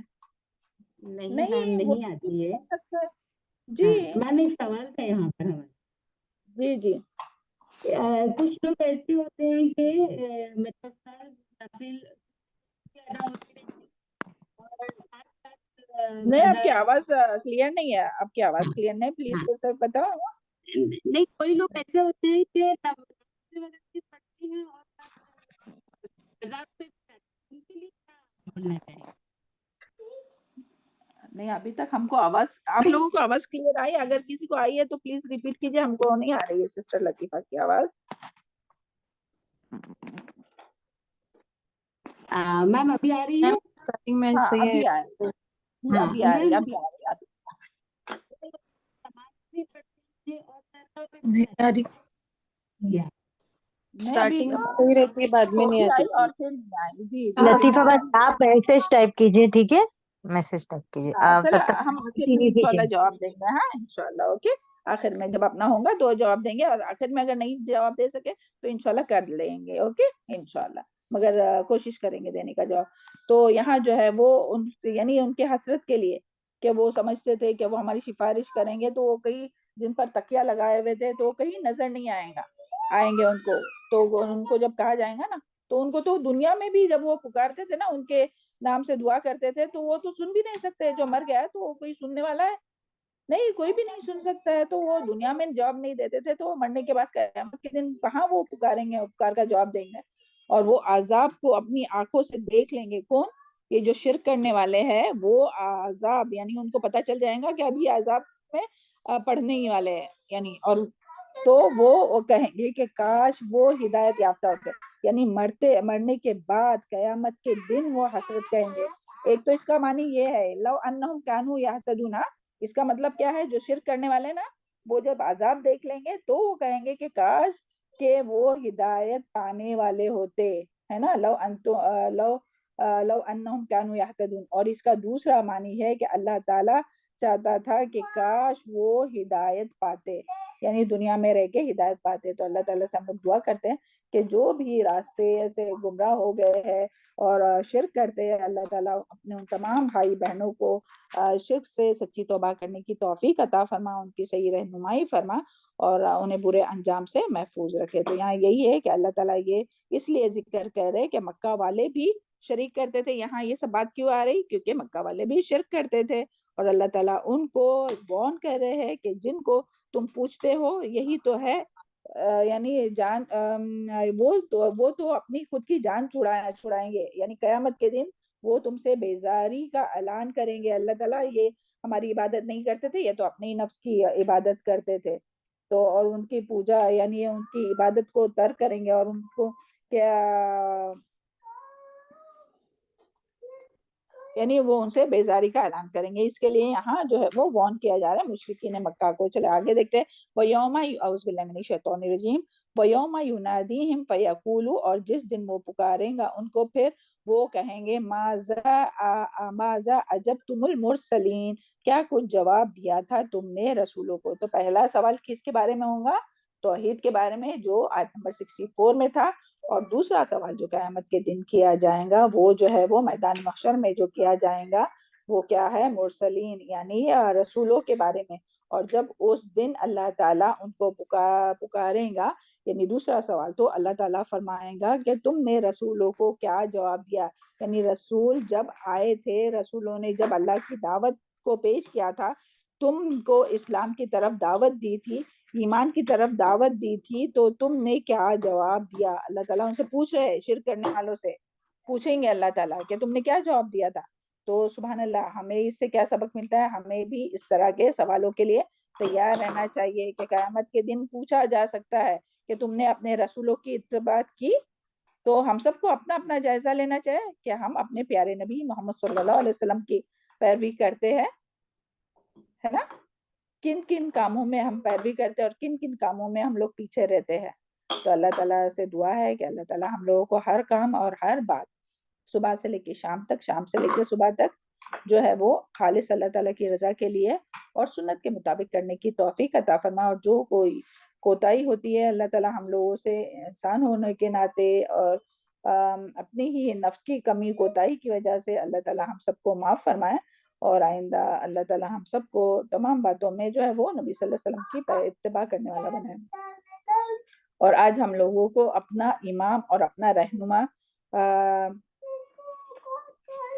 نہیں میم، نہیں، وہ نہیں آتی ہے۔ کر سکتا ہے۔ جی ہاں میم، ایک سوال تھا یہاں پر ہمارا، جی کچھ لوگ ایسے ہوتے ہیں کہ مطلب نفل زیادہ ہوتے رہتے ہیں اور ساتھ ساتھ نہیں، آپ کی آواز کلیئر نہیں ہے، آپ کی آواز کلیئر نہیں، پلیز ہاں پھر سے بتاؤ۔ نہیں، کوئی لوگ ایسے ہوتے ہیں کہ نفل وغیرہ پڑھتے ہیں اور عذاب پہ بھی رہتے ہیں، ان کے لیے کیا بولنا چاہیے؟ نہیں ابھی تک ہم کو آواز، آپ لوگوں کو آواز کلیئر آئی؟ اگر کسی کو آئی ہے تو پلیز ریپیٹ کیجئے، ہم کو نہیں آ رہی ہے سسٹر لطیفہ کی آواز۔ میم ابھی آ رہی ہے؟ اسٹارٹنگ میں ہاں صحیح ہے۔ ابھی آ رہی ہے، ہاں ابھی آ رہی ہے، میم، ابھی آ رہی ہے۔ نماز بھی پڑھتے ہیں اور سرکار پہ بھی نہیں رہتے آ رہی، ہیں۔ نہیں ابھی اسٹارٹنگ میں صحیح رہتی ہے، بعد میں نہیں تھوڑی آتی آئی اور پھر نہیں آئی۔ جی ہاں، پھر لطیفہ نہیں بس آئی۔ آپ میسج ٹائپ کیجئے، ٹھیک ہے؟ میسج ٹائپ کیجئے آپ، چلو تب تک ہم آخر میں کنٹینیو انشاءاللہ کیجئے۔ جواب دیں گے، ہاں انشاءاللہ، اوکے، آخر میں جب اپنا ہوگا تو جواب دیں گے، اور آخر میں اگر نہیں جواب دے سکے تو انشاءاللہ کر لیں گے، اوکے انشاءاللہ، مگر کوشش کریں گے دینے کا جواب۔ تو یہاں جو ہے وہ یعنی ان کے حسرت کے لیے کہ وہ سمجھتے تھے کہ وہ ہماری سفارش کریں گے، تو وہ کہیں جن پر تکیہ لگائے ہوئے تھے تو وہ کہیں نظر نہیں آئیں گے ان کو، تو ان کو جب کہا جائے گا نا، تو ان کو تو دنیا میں بھی جب وہ پکارتے تھے نا ان کے نام سے دعا کرتے تھے تو وہ تو سن بھی نہیں سکتے. جو مر گیا ہے تو وہ کوئی سننے والا ہے نہیں, کوئی بھی نہیں سن سکتا ہے. تو وہ دنیا میں جواب نہیں دیتے تھے, تو مرنے کے بعد قیامت کے دن کہاں وہ پکاریں گے, پکار کا جواب دیں گے, اور وہ عذاب کو اپنی آنکھوں سے دیکھ لیں گے. کون؟ یہ جو شرک کرنے والے ہیں, وہ عذاب یعنی ان کو پتہ چل جائے گا کہ ابھی عذاب میں پڑھنے ہی والے ہیں یعنی. اور تو وہ کہیں گے کہ کاش وہ ہدایت یافتہ ہوتے, یعنی مرنے کے بعد قیامت کے دن وہ حسرت کہیں گے. ایک تو اس کا معنی یہ ہے لو انہم کانوا یہتدون, اس کا مطلب کیا ہے, جو شرک کرنے والے نا وہ جب عذاب دیکھ لیں گے تو وہ کہیں گے کہ کاش کہ وہ ہدایت پانے والے ہوتے, ہے نا. لو انہم کانوا یہتدون. اور اس کا دوسرا معنی ہے کہ اللہ تعالیٰ چاہتا تھا کہ کاش وہ ہدایت پاتے, یعنی دنیا میں رہ کے ہدایت پاتے. تو اللہ تعالیٰ سے ہم لوگ دعا کرتے ہیں کہ جو بھی راستے سے گمراہ ہو گئے ہیں اور شرک کرتے ہیں, اللہ تعالیٰ اپنے ان تمام بھائی بہنوں کو شرک سے سچی توبہ کرنے کی توفیق عطا فرما, ان کی صحیح رہنمائی فرما, اور انہیں برے انجام سے محفوظ رکھے. تو یہاں یہی ہے کہ اللہ تعالیٰ یہ اس لیے ذکر کر رہے کہ مکہ والے بھی شریک کرتے تھے. یہاں یہ سب بات کیوں آ رہی, کیونکہ مکہ والے بھی شرک کرتے تھے, اور اللہ تعالیٰ ان کو وارن کر رہے ہیں کہ جن کو تم پوچھتے ہو یہی تو ہے, یعنی جان وہ تو اپنی خود کی جان چھڑائیں گے, یعنی قیامت کے دن وہ تم سے بیزاری کا اعلان کریں گے. اللہ تعالیٰ یہ ہماری عبادت نہیں کرتے تھے, یہ تو اپنے ہی نفس کی عبادت کرتے تھے. تو اور ان کی پوجا یعنی ان کی عبادت کو ترک کریں گے, اور ان کو کیا یعنی وہ ان سے بیزاری کا اعلان کریں گے. اس کے لیے یہاں جو ہے وہ وارن کیا جا رہا ہے مشرکین مکہ کو. چلے آگے دیکھتے ہیں. وَيَوْمَ اعوذ باللہ من الشیطان الرجیم وَيَوْمَ يُنَادِيهِمْ فَيَقُولُ, اور جس دن وہ پکاریں گا ان کو پھر وہ کہیں گے ماذا اجبتم المرسلین, کیا کچھ جواب دیا تھا تم نے رسولوں کو. تو پہلا سوال کس کے بارے میں ہوگا, توحید کے بارے میں, جو آیت نمبر 64 میں تھا. اور دوسرا سوال جو قیامت کے دن کیا جائے گا وہ جو ہے وہ میدان محشر میں جو کیا جائے گا وہ کیا ہے, مرسلین یعنی رسولوں کے بارے میں. اور جب اس دن اللہ تعالیٰ ان کو پکاریں گا, یعنی دوسرا سوال تو اللہ تعالیٰ فرمائیں گا کہ تم نے رسولوں کو کیا جواب دیا, یعنی رسول جب آئے تھے, رسولوں نے جب اللہ کی دعوت کو پیش کیا تھا, تم کو اسلام کی طرف دعوت دی تھی, ایمان کی طرف دعوت دی تھی, تو تم نے کیا جواب دیا. اللہ تعالیٰ ان سے پوچھ رہے ہیں, شرک کرنے والوں سے پوچھیں گے اللہ تعالیٰ کہ تم نے کیا جواب دیا تھا. تو سبحان اللہ, ہمیں اس سے کیا سبق ملتا ہے, ہمیں بھی اس طرح کے سوالوں کے لیے تیار رہنا چاہیے کہ قیامت کے دن پوچھا جا سکتا ہے کہ تم نے اپنے رسولوں کی اتباع کی. تو ہم سب کو اپنا اپنا جائزہ لینا چاہیے کہ ہم اپنے پیارے نبی محمد صلی اللہ علیہ وسلم کی پیروی کرتے ہیں, ہے نا, کن کن کاموں میں ہم پیروی کرتے ہیں اور کن کن کاموں میں ہم لوگ پیچھے رہتے ہیں. تو اللہ تعالیٰ سے دعا ہے کہ اللہ تعالیٰ ہم لوگوں کو ہر کام اور ہر بات صبح سے لے کے شام تک, شام سے لے کے صبح تک جو ہے وہ خالص اللہ تعالیٰ کی رضا کے لیے اور سنت کے مطابق کرنے کی توفیق عطا فرما. اور جو کوئی کوتاہی ہوتی ہے اللہ تعالیٰ ہم لوگوں سے انسان ہونے کے ناطے اور اپنی ہی نفس کی کمی کوتاہی کی وجہ سے اللہ تعالیٰ ہم سب کو معاف فرمائے, اور آئندہ اللہ تعالیٰ ہم سب کو تمام باتوں میں جو ہے وہ نبی صلی اللہ علیہ وسلم کی اتباع کرنے والا بنائے. اور آج ہم لوگوں کو اپنا امام اور اپنا رہنما,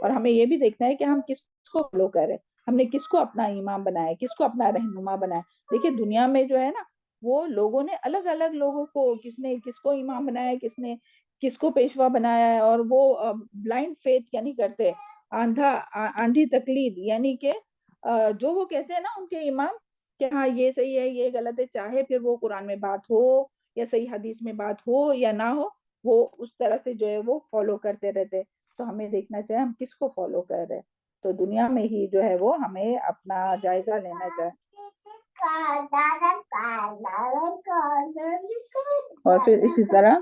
اور ہمیں یہ بھی دیکھنا ہے کہ ہم کس کو فالو کر رہے ہیں, ہم نے کس کو اپنا امام بنایا, کس کو اپنا رہنما بنایا. دیکھیے دنیا میں جو ہے نا وہ لوگوں نے الگ الگ لوگوں کو, کس نے کس کو امام بنایا, کس نے کس کو پیشوا بنایا ہے, اور وہ بلائنڈ فیتھ یعنی کرتے آندھی تقلید, یعنی کہ جو وہ کہتے ہیں نا ان کے امام کہ ہاں یہ صحیح ہے یہ غلط ہے, چاہے پھر وہ قرآن میں بات ہو یا صحیح حدیث میں بات ہو یا نہ ہو, وہ اس طرح سے جو ہے وہ فالو کرتے رہتے. تو ہمیں دیکھنا چاہیے ہم کس کو فالو کر رہے. تو دنیا میں ہی جو ہے وہ ہمیں اپنا جائزہ لینا چاہیے. اور پھر اسی طرح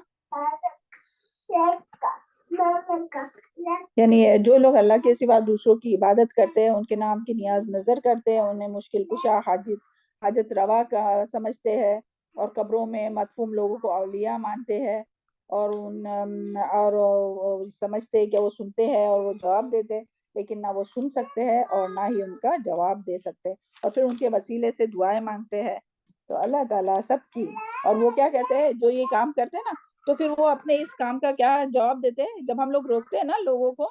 یعنی جو لوگ اللہ کے سوا دوسروں کی عبادت کرتے ہیں, ان کے نام کی نیاز نظر کرتے ہیں, انہیں مشکل کشا حاجت روا کا سمجھتے ہیں, اور قبروں میں مدفون لوگوں کو اولیاء مانتے ہیں, اور سمجھتے ہیں کہ وہ سنتے ہیں اور وہ جواب دیتے, لیکن نہ وہ سن سکتے ہیں اور نہ ہی ان کا جواب دے سکتے, اور پھر ان کے وسیلے سے دعائیں مانگتے ہیں. تو اللہ تعالیٰ سب کی, اور وہ کیا کہتے ہیں جو یہ کام کرتے ہیں نا, تو پھر وہ اپنے اس کام کا کیا جواب دیتے ہیں. جب ہم لوگ روکتے ہیں نا لوگوں کو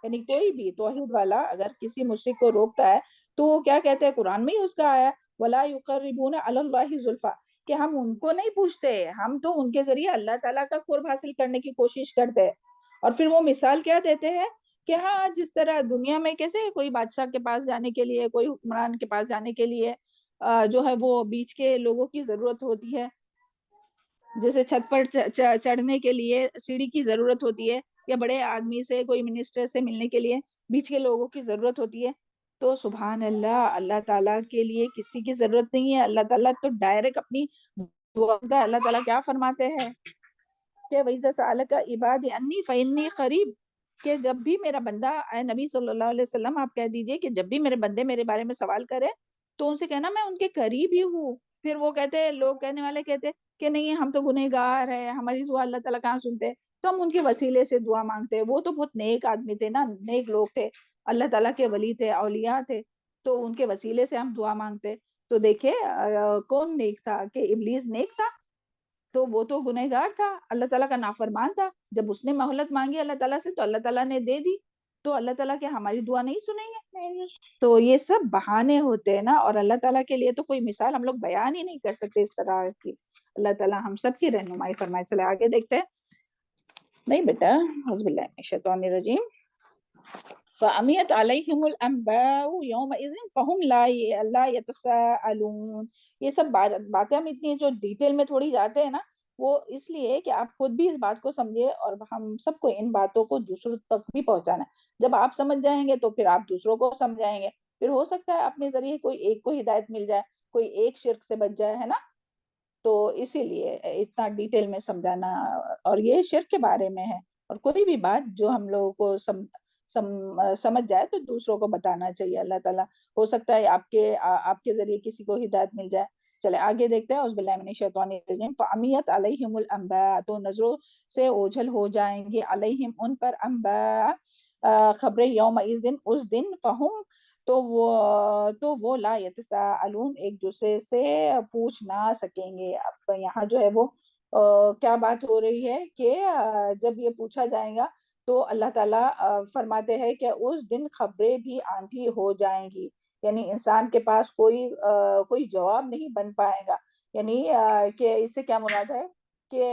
یعنی کوئی بھی توحید والا اگر کسی مشرک کو روکتا ہے تو وہ کیا کہتے ہیں، قرآن میں ہی اس کا آیا وَلَا يُقَرِّبُونَ عَلَى اللَّهِ زُلْفَىٰ، کہ ہم ان کو نہیں پوچھتے، ہم تو ان کے ذریعے اللہ تعالیٰ کا قرب حاصل کرنے کی کوشش کرتے ہیں۔ اور پھر وہ مثال کیا دیتے ہیں کہ ہاں جس طرح دنیا میں کیسے کوئی بادشاہ کے پاس جانے کے لیے، کوئی حکمران کے پاس جانے کے لیے جو ہے وہ بیچ کے لوگوں کی ضرورت ہوتی ہے، جیسے چھت پر چڑھنے کے لیے سیڑھی کی ضرورت ہوتی ہے، یا بڑے آدمی سے کوئی منسٹر سے ملنے کے لیے بیچ کے لوگوں کی ضرورت ہوتی ہے، تو سبحان اللہ، اللہ تعالیٰ کے لیے کسی کی ضرورت نہیں ہے۔ اللہ تعالیٰ تو ڈائریکٹ اپنی دعا کا، اللہ تعالیٰ کیا فرماتے ہیں کہ وَإِذَا سَأَلَكَ عِبَادِي عَنِّي فَإِنِّي قَرِيب، کہ جب بھی میرا بندہ، اے نبی صلی اللہ علیہ وسلم آپ کہہ دیجئے کہ جب بھی میرے بندے میرے بارے میں سوال کرے تو ان سے کہنا میں ان کے قریب ہی ہوں۔ پھر وہ کہتے، لوگ کہنے والے کہتے کہ نہیں ہم تو گنہگار ہیں، ہماری دعا اللہ تعالیٰ کہاں سنتے، تو ہم ان کے وسیلے سے دعا مانگتے ہیں۔ وہ تو بہت نیک آدمی تھے نا، نیک لوگ تھے، اللہ تعالیٰ کے ولی تھے، اولیاء تھے، تو ان کے وسیلے سے ہم دعا مانگتے۔ تو دیکھیں کون نیک تھا، کہ ابلیس نیک تھا؟ تو وہ تو گنہگار تھا، اللہ تعالیٰ کا نافرمان تھا۔ جب اس نے مہلت مانگی اللہ تعالیٰ سے تو اللہ تعالیٰ نے دے دی، تو اللہ تعالیٰ کہ ہماری دعا نہیں سنیں گے؟ تو یہ سب بہانے ہوتے ہیں نا، اور اللہ تعالیٰ کے لیے تو کوئی مثال ہم لوگ بیان ہی نہیں کر سکتے اس طرح کی۔ اللہ تعالیٰ ہم سب کی رہنمائی فرمائے۔ چلے آگے دیکھتے ہیں۔ نہیں بیٹا، اعوذ باللہ من الشیطان الرجیم۔ فَعَمِيَتْ عَلَيْهِمُ الْأَنْبَاءُ يَوْمَئِذٍ فَهُمْ لَا يَتَسَاءَلُونَ۔ یہ سب باتیں ہم اتنی جو ڈیٹیل میں تھوڑی جاتے ہیں نا، وہ اس لیے کہ آپ خود بھی اس بات کو سمجھے، اور ہم سب کو ان باتوں کو دوسروں تک بھی پہنچانا ہے۔ جب آپ سمجھ جائیں گے تو پھر آپ دوسروں کو سمجھائیں گے، پھر ہو سکتا ہے اپنے ذریعے کوئی ایک کو ہدایت مل جائے، کوئی ایک شرک سے بچ جائے، ہے نا۔ تو اسی لیے اتنا ڈیٹیل میں سمجھانا، اور یہ شرک کے بارے میں ہے، اور کوئی بھی بات جو ہم لوگوں کو سمجھ جائے تو دوسروں کو بتانا چاہیے۔ اللہ تعالیٰ ہو سکتا ہے آپ کے ذریعے کسی کو ہدایت مل جائے۔ چلے آگے دیکھتے ہیں۔ اعوذ باللہ من الشیطان الرجیم۔ فَعَمِيَتْ عَلَيْهِمُ الْأَنْبَاءُ، تو نظروں سے اوجھل ہو جائیں گے، علیہم ان پر، انباء خبریں، یومئذ اس دن، فہم تو وہ لا یتساءلون ایک دوسرے سے پوچھ نہ سکیں گے۔ اب یہاں جو ہے وہ کیا بات ہو رہی ہے کہ جب یہ پوچھا جائے گا تو اللہ تعالیٰ فرماتے ہیں کہ اس دن خبریں بھی آندھی ہو جائیں گی، یعنی انسان کے پاس کوئی جواب نہیں بن پائے گا۔ یعنی کہ اس سے کیا مراد ہے کہ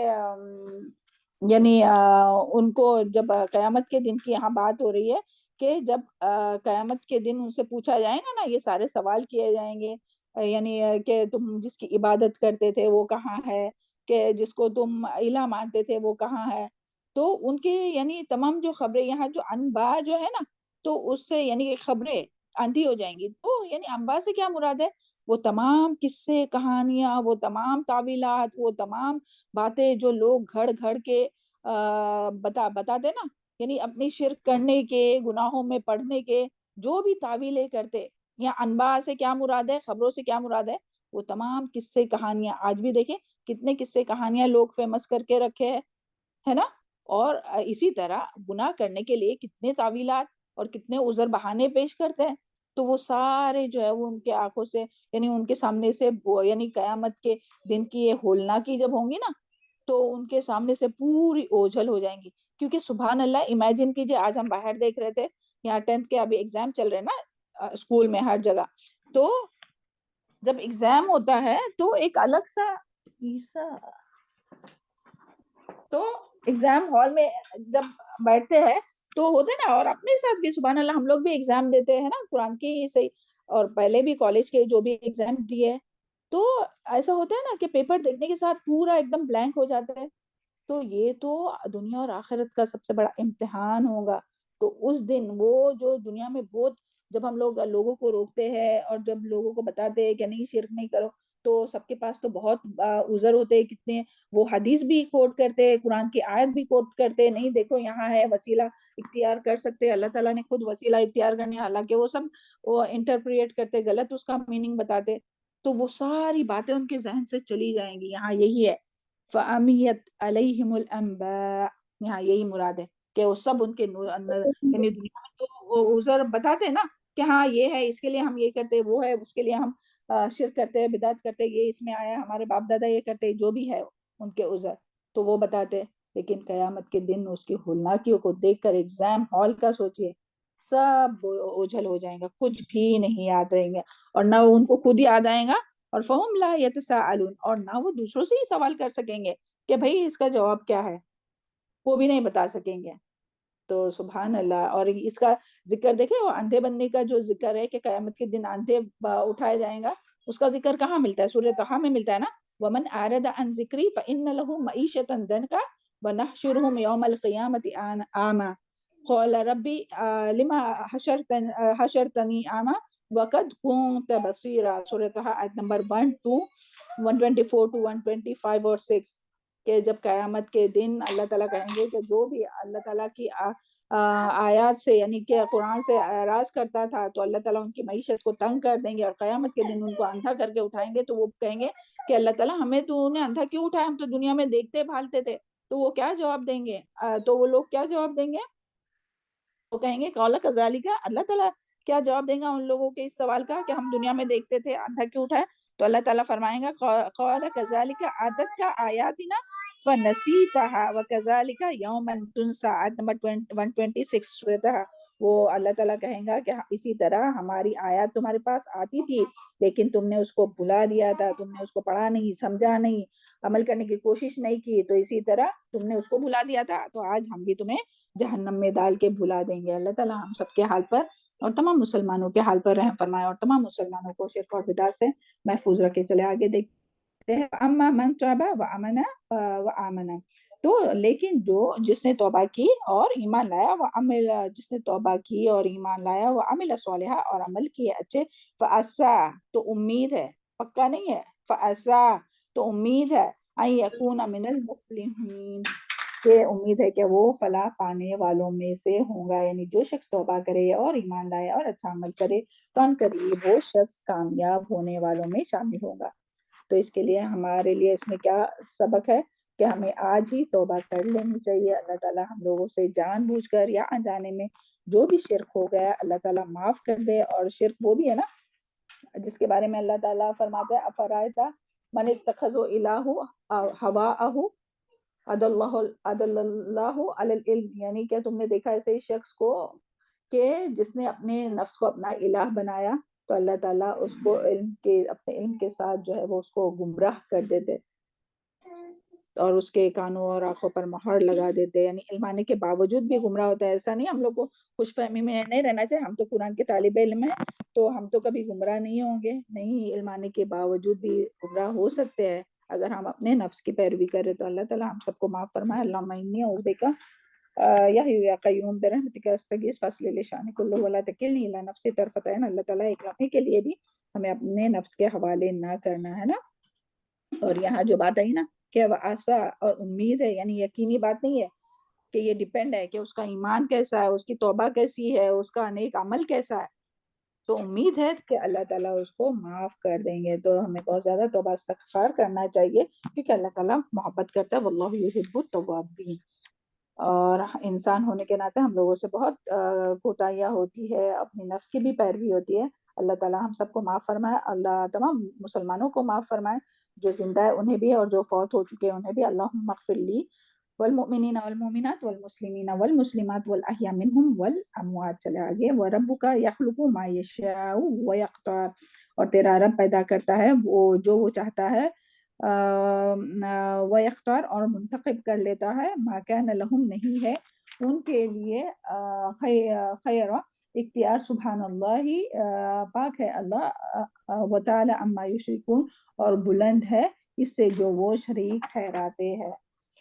یعنی ان کو جب قیامت کے دن کی یہاں بات ہو رہی ہے کہ جب قیامت کے دن ان سے پوچھا جائے گا نا، یہ سارے سوال کیے جائیں گے، یعنی کہ تم جس کی عبادت کرتے تھے وہ کہاں ہے، کہ جس کو تم الہ مانتے تھے وہ کہاں ہے، تو ان کے یعنی تمام جو خبریں، یہاں جو انباء جو ہے نا، تو اس سے یعنی خبریں آندھی ہو جائیں گی۔ تو یعنی انباء سے کیا مراد ہے؟ وہ تمام قصے، کہانیاں، وہ تمام تعویلات، وہ تمام باتیں جو لوگ گھڑ گھڑ کے بتاتے نا، یعنی اپنی شرک کرنے کے، گناہوں میں پڑھنے کے جو بھی تعویلیں کرتے، یا انباء سے کیا مراد ہے، خبروں سے کیا مراد ہے؟ وہ تمام قصے کہانیاں۔ آج بھی دیکھیں کتنے قصے کہانیاں لوگ فیمس کر کے رکھے ہیں، ہے نا۔ اور اسی طرح گناہ کرنے کے لیے کتنے تعویلات اور کتنے عذر بہانے پیش کرتے ہیں، تو وہ سارے جو ہے وہ ان کے آنکھوں سے، یعنی ان کے سامنے سے، یعنی قیامت کے دن کی یہ ہولناکی جب ہوں گی نا، تو ان کے سامنے سے پوری اوجھل ہو جائیں گی۔ کیونکہ سبحان اللہ، امیجن کیجئے، آج ہم باہر دیکھ رہے تھے، یہاں 10th کے ابھی ایگزام چل رہے نا اسکول میں ہر جگہ، تو جب ایگزام ہوتا ہے تو ایک الگ سا تو ایگزام ہال میں جب بیٹھتے ہیں تو ہوتے نا، اور اپنے ساتھ بھی سبحان اللہ ہم لوگ بھی ایگزام دیتے ہیں نا قرآن کی صحیح، اور پہلے بھی کالج کے جو بھی ایگزام دیے، تو ایسا ہوتا ہے نا کہ پیپر دیکھنے کے ساتھ پورا ایک دم بلینک ہو جاتا ہے۔ تو یہ تو دنیا اور آخرت کا سب سے بڑا امتحان ہوگا۔ تو اس دن وہ جو دنیا میں بہت، جب ہم لوگوں کو روکتے ہیں اور جب لوگوں کو بتاتے ہیں کہ نہیں شرک نہیں کرو، تو سب کے پاس تو بہت عذر ہوتے ہیں، کتنے وہ حدیث بھی کوٹ کرتے، قرآن کی آیت بھی کوٹ کرتے، نہیں دیکھو یہاں ہے وسیلہ اختیار کر سکتے، اللہ تعالیٰ نے خود وسیلہ اختیار کرنے، حالانکہ وہ سب وہ انٹرپریٹ کرتے، غلط اس کا میننگ بتاتے، تو وہ ساری باتیں ان کے ذہن سے چلی جائیں گی۔ یہاں یہی ہے فَأَمِيَتْ عَلَيْهِمُ الْأَنْبَاءُ، یہاں یہی مراد ہے کہ وہ سب ان کے یعنی دنیا میں تو وہ عذر بتاتے نا کہ ہاں یہ ہے، اس کے لیے ہم یہ کرتے، وہ ہے اس کے لیے ہم شرک کرتے، بدعت کرتے، یہ اس میں آیا، ہمارے باپ دادا یہ کرتے، جو بھی ہے ان کے عذر تو وہ بتاتے، لیکن قیامت کے دن اس کی ہولناکیوں کو دیکھ کر ایگزام ہال کا سوچئے، سب اوجھل ہو جائیں گا، کچھ بھی نہیں یاد رہیں گے، اور نہ ان کو خود یاد آئے گا، اور فہم لا یتساءلون، اور نہ وہ دوسروں سے ہی سوال کر سکیں گے کہ بھئی اس کا جواب کیا ہے، وہ بھی نہیں بتا سکیں گے۔ تو سبحان اللہ، اور اس کا ذکر دیکھیں، وہ اندھے بننے کا جو ذکر ہے کہ قیامت کے دن اندھے اٹھائے جائیں گا، اس کا ذکر کہاں ملتا ہے؟ سورہ طٰہٰ میں ملتا ہے نا، وَمَنْ أَعْرَضَ عَنْ ذِكْرِي فَإِنَّ لَهُ مَعِيشَةً ضَنْكًا وَنَحْشُرُهُ يَوْمَ الْقِيَامَةِ أَعْمَىٰ قَالَ رَبِّ لِمَ حَشَرْتَنِي أَعْمَىٰ وَقَدْ كُنتَ بَصِيرًا، سورہ طٰہٰ آیت نمبر 124 to 125 اور 6، کہ جب قیامت کے دن اللہ تعالیٰ کہیں گے کہ جو بھی اللہ تعالیٰ کی آیات سے یعنی کہ قرآن سے اعراض کرتا تھا تو اللہ تعالیٰ ان کی معیشت کو تنگ کر دیں گے، اور قیامت کے دن ان کو اندھا کر کے اٹھائیں گے، تو وہ کہیں گے کہ اللہ تعالیٰ ہمیں تو نے اندھا کیوں اٹھایا، ہم تو دنیا میں دیکھتے بھالتے تھے۔ تو وہ کیا جواب دیں گے؟ تو وہ لوگ کیا جواب دیں گے؟ وہ کہیں گے قال کذالک، اللہ تعالیٰ کیا جواب دیں گا ان لوگوں کے اس سوال کا کہ ہم دنیا میں دیکھتے تھے، اندھا کیوں اٹھایا؟ تو اللہ تعالیٰ فرمائیں گا قال کذالک اتتک آیاتنا فنسیتها وکذالک یوما تنسی، آیت نمبر 126 سورہ طٰہٰ۔ وہ اللہ تعالیٰ کہیں گا کہ اسی طرح ہماری آیات تمہارے پاس آتی تھی، لیکن تم نے اس کو بھلا دیا تھا، تم نے اس کو پڑھا نہیں، سمجھا نہیں، عمل کرنے کی کوشش نہیں کی، تو اسی طرح تم نے اس کو بھلا دیا تھا، تو آج ہم بھی تمہیں جہنم میں ڈال کے بھلا دیں گے۔ اللہ تعالیٰ ہم سب کے حال پر اور تمام مسلمانوں کے حال پر رحم فرمائے، اور تمام مسلمانوں کو شرک اور بدعت سے محفوظ رکھے۔ چلے آگے دیکھتے ہیں، اما من تاب وآمن، تو لیکن جس نے توبہ کی اور ایمان لایا، وعمل، جس نے توبہ کی اور ایمان لایا، وعمل صالحا، اور عمل کیے اچھے، فعسا، تو امید ہے، پکا نہیں ہے، فعسا، تو امید ہے، ان یکون من المفلحین، کہ امید ہے کہ وہ فلاح پانے والوں میں سے ہوں گا، یعنی جو شخص توبہ کرے اور ایمان لائے اور اچھا عمل کرے تو ان قریب وہ شخص کامیاب ہونے والوں میں شامل ہوگا۔ تو اس کے لیے ہمارے لیے اس میں کیا سبق ہے کہ ہمیں آج ہی توبہ کر لینی چاہیے۔ اللہ تعالیٰ ہم لوگوں سے جان بوجھ کر یا انجانے میں جو بھی شرک ہو گیا اللہ تعالیٰ معاف کر دے، اور شرک وہ بھی ہے نا جس کے بارے میں اللہ تعالیٰ فرماتا ہے افرائیت من اتخذ الہ ہواہ عدل اللہ علی العلم، یعنی کہ تم نے دیکھا ایسے شخص کو کہ جس نے اپنے نفس کو اپنا الہ بنایا، تو اللہ تعالیٰ اس کو اپنے علم کے ساتھ جو ہے وہ اس کو گمراہ کر دیتے اور اس کے کانوں اور آنکھوں پر مہر لگا دیتے، یعنی علم آنے کے باوجود بھی گمراہ ہوتا ہے۔ ایسا نہیں ہم لوگ کو خوش فہمی میں نہیں رہنا چاہیے، ہم تو قرآن کے طالب علم ہیں تو ہم تو کبھی گمراہ نہیں ہوں گے، نہیں، علم آنے کے باوجود بھی گمراہ ہو سکتے ہیں اگر ہم اپنے نفس کی پیروی کریں۔ تو اللہ تعالیٰ ہم سب کو معاف فرمائے۔ اللہم انی اعوذ بک یا حی یا قیوم برحمتک استغیث فاصلح لی شأنی کلہ ولا تکلنی الی نفسی طرفۃ عین۔ اللہ تعالیٰ ایک لمحے کے لیے بھی ہمیں اپنے نفس کے حوالے نہ کرنا ہے نا۔ اور یہاں جو بات آئی نا کہ آسا اور امید ہے، یعنی یقینی بات نہیں ہے کہ یہ ڈیپینڈ ہے کہ اس کا ایمان کیسا ہے، اس کی توبہ کیسی ہے، اس کا نیک عمل کیسا ہے، تو امید ہے کہ اللہ تعالیٰ اس کو معاف کر دیں گے۔ تو ہمیں بہت زیادہ توبہ استغفار کرنا چاہیے کیونکہ اللہ تعالیٰ محبت کرتا ہے، واللہ یحب التوابین۔ اور انسان ہونے کے ناطے ہم لوگوں سے بہت کوتاہیاں ہوتی ہے، اپنی نفس کی بھی پیروی ہوتی ہے۔ اللہ تعالیٰ ہم سب کو معاف فرمائے، اللہ تمام مسلمانوں کو معاف فرمائے، جو زندہ ہے انہیں بھی اور جو فوت ہو چکے ہیں انہیں بھی۔ اللہم اغفر لی والمؤمنین والمؤمنات والمسلمین والمسلمات والاحیاء منہم والاموات۔ چلے آگے، وَرَبُّکَ یخلق ما یشاء ویختار، اور تیرا رب پیدا کرتا ہے وہ جو وہ چاہتا ہے، ویختار، اور منتخب کر لیتا ہے، ما کان لہم، نہیں ہے ان کے لیے، خیر اختیار، سبحان اللہ، پاک ہے اللہ، وتعالی عما یشرکون، اور بلند ہے اس سے جو وہ شریک ٹھہراتے ہیں۔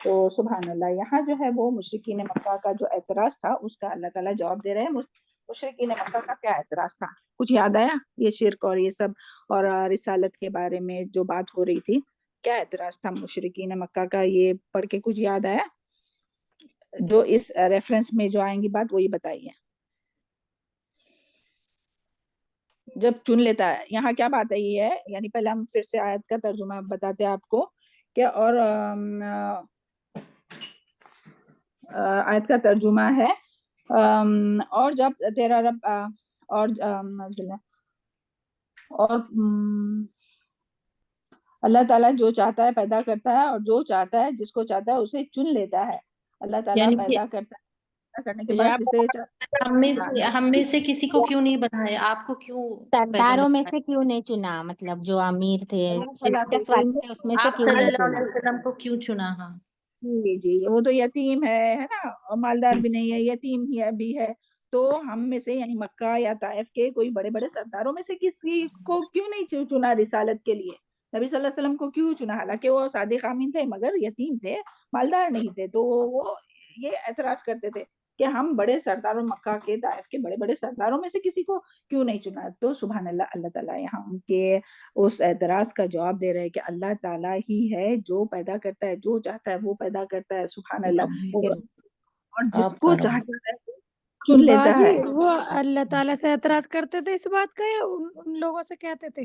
تو سبحان اللہ، یہاں جو ہے وہ مشرکین مکہ کا جو اعتراض تھا اس کا اللہ تعالیٰ جواب دے رہے ہیں۔ مشرکین مکہ کا کیا اعتراض تھا؟ کچھ یاد آیا؟ یہ شرک اور یہ سب اور رسالت کے بارے میں جو بات ہو رہی تھی، کیا اعتراض تھا مشرکین مکہ کا؟ یہ پڑھ کے کچھ یاد آیا؟ جو اس ریفرنس میں جو آئیں گی بات وہی بتائیے جب چن لیتا ہے۔ یہاں کیا بات آئی ہے، یعنی پہلے ہم پھر سے آیت کا ترجمہ بتاتے ہیں آپ کو کہ، اور آیت کا ترجمہ ہے، اور جب تیرا رب اور اللہ تعالیٰ جو چاہتا ہے پیدا کرتا ہے، اور جو چاہتا ہے جس کو چاہتا ہے اسے چن لیتا ہے. اللہ تعالیٰ یعنی کہ پیدا کرتا ہے، پیدا کرنے کے تو بعد یہاں جسے ہم میں سے کسی کو کیوں نہیں بنایا، آپ کو کیوں پیغمبر سرداروں میں بنایا؟ سے کیوں نہیں چنا؟ مطلب جو امیر تھے، اللہ تعالیٰ کے کس واسطے اس میں سے آپ کیوں صلی نہیں اللہ چنا؟ علیہ وسلم کو کیوں چنا؟ ہاں جی وہ تو یتیم ہے نا، اور مالدار بھی نہیں ہے، یتیم ہی بھی ہے. تو ہم میں سے یعنی مکہ یا طائف کے کوئی بڑے بڑے سرداروں میں سے کسی کو کیوں نہیں چنا رسالت کے لیے؟ نبی صلی اللہ علیہ وسلم کو کیوں چنا؟ حالانکہ وہ صادق آمین تھے مگر یتیم تھے، مالدار نہیں تھے. تو وہ یہ اعتراض کرتے تھے کہ ہم بڑے سرداروں، مکہ کے طائف کے بڑے بڑے سرداروں میں سے کسی کو کیوں نہیں چنا؟ تو سبحان اللہ، اللہ تعالیٰ یہاں ان کے اس اعتراض کا جواب دے رہے ہیں کہ اللہ تعالیٰ ہی ہے جو پیدا کرتا ہے، جو چاہتا ہے وہ پیدا کرتا ہے. سبحان اللہ. اور جس کو چاہتا ہے وہ چن لیتا باجی ہے. وہ اللہ تعالیٰ سے اعتراض کرتے تھے اس بات کا، یا ان لوگوں سے کہتے تھے؟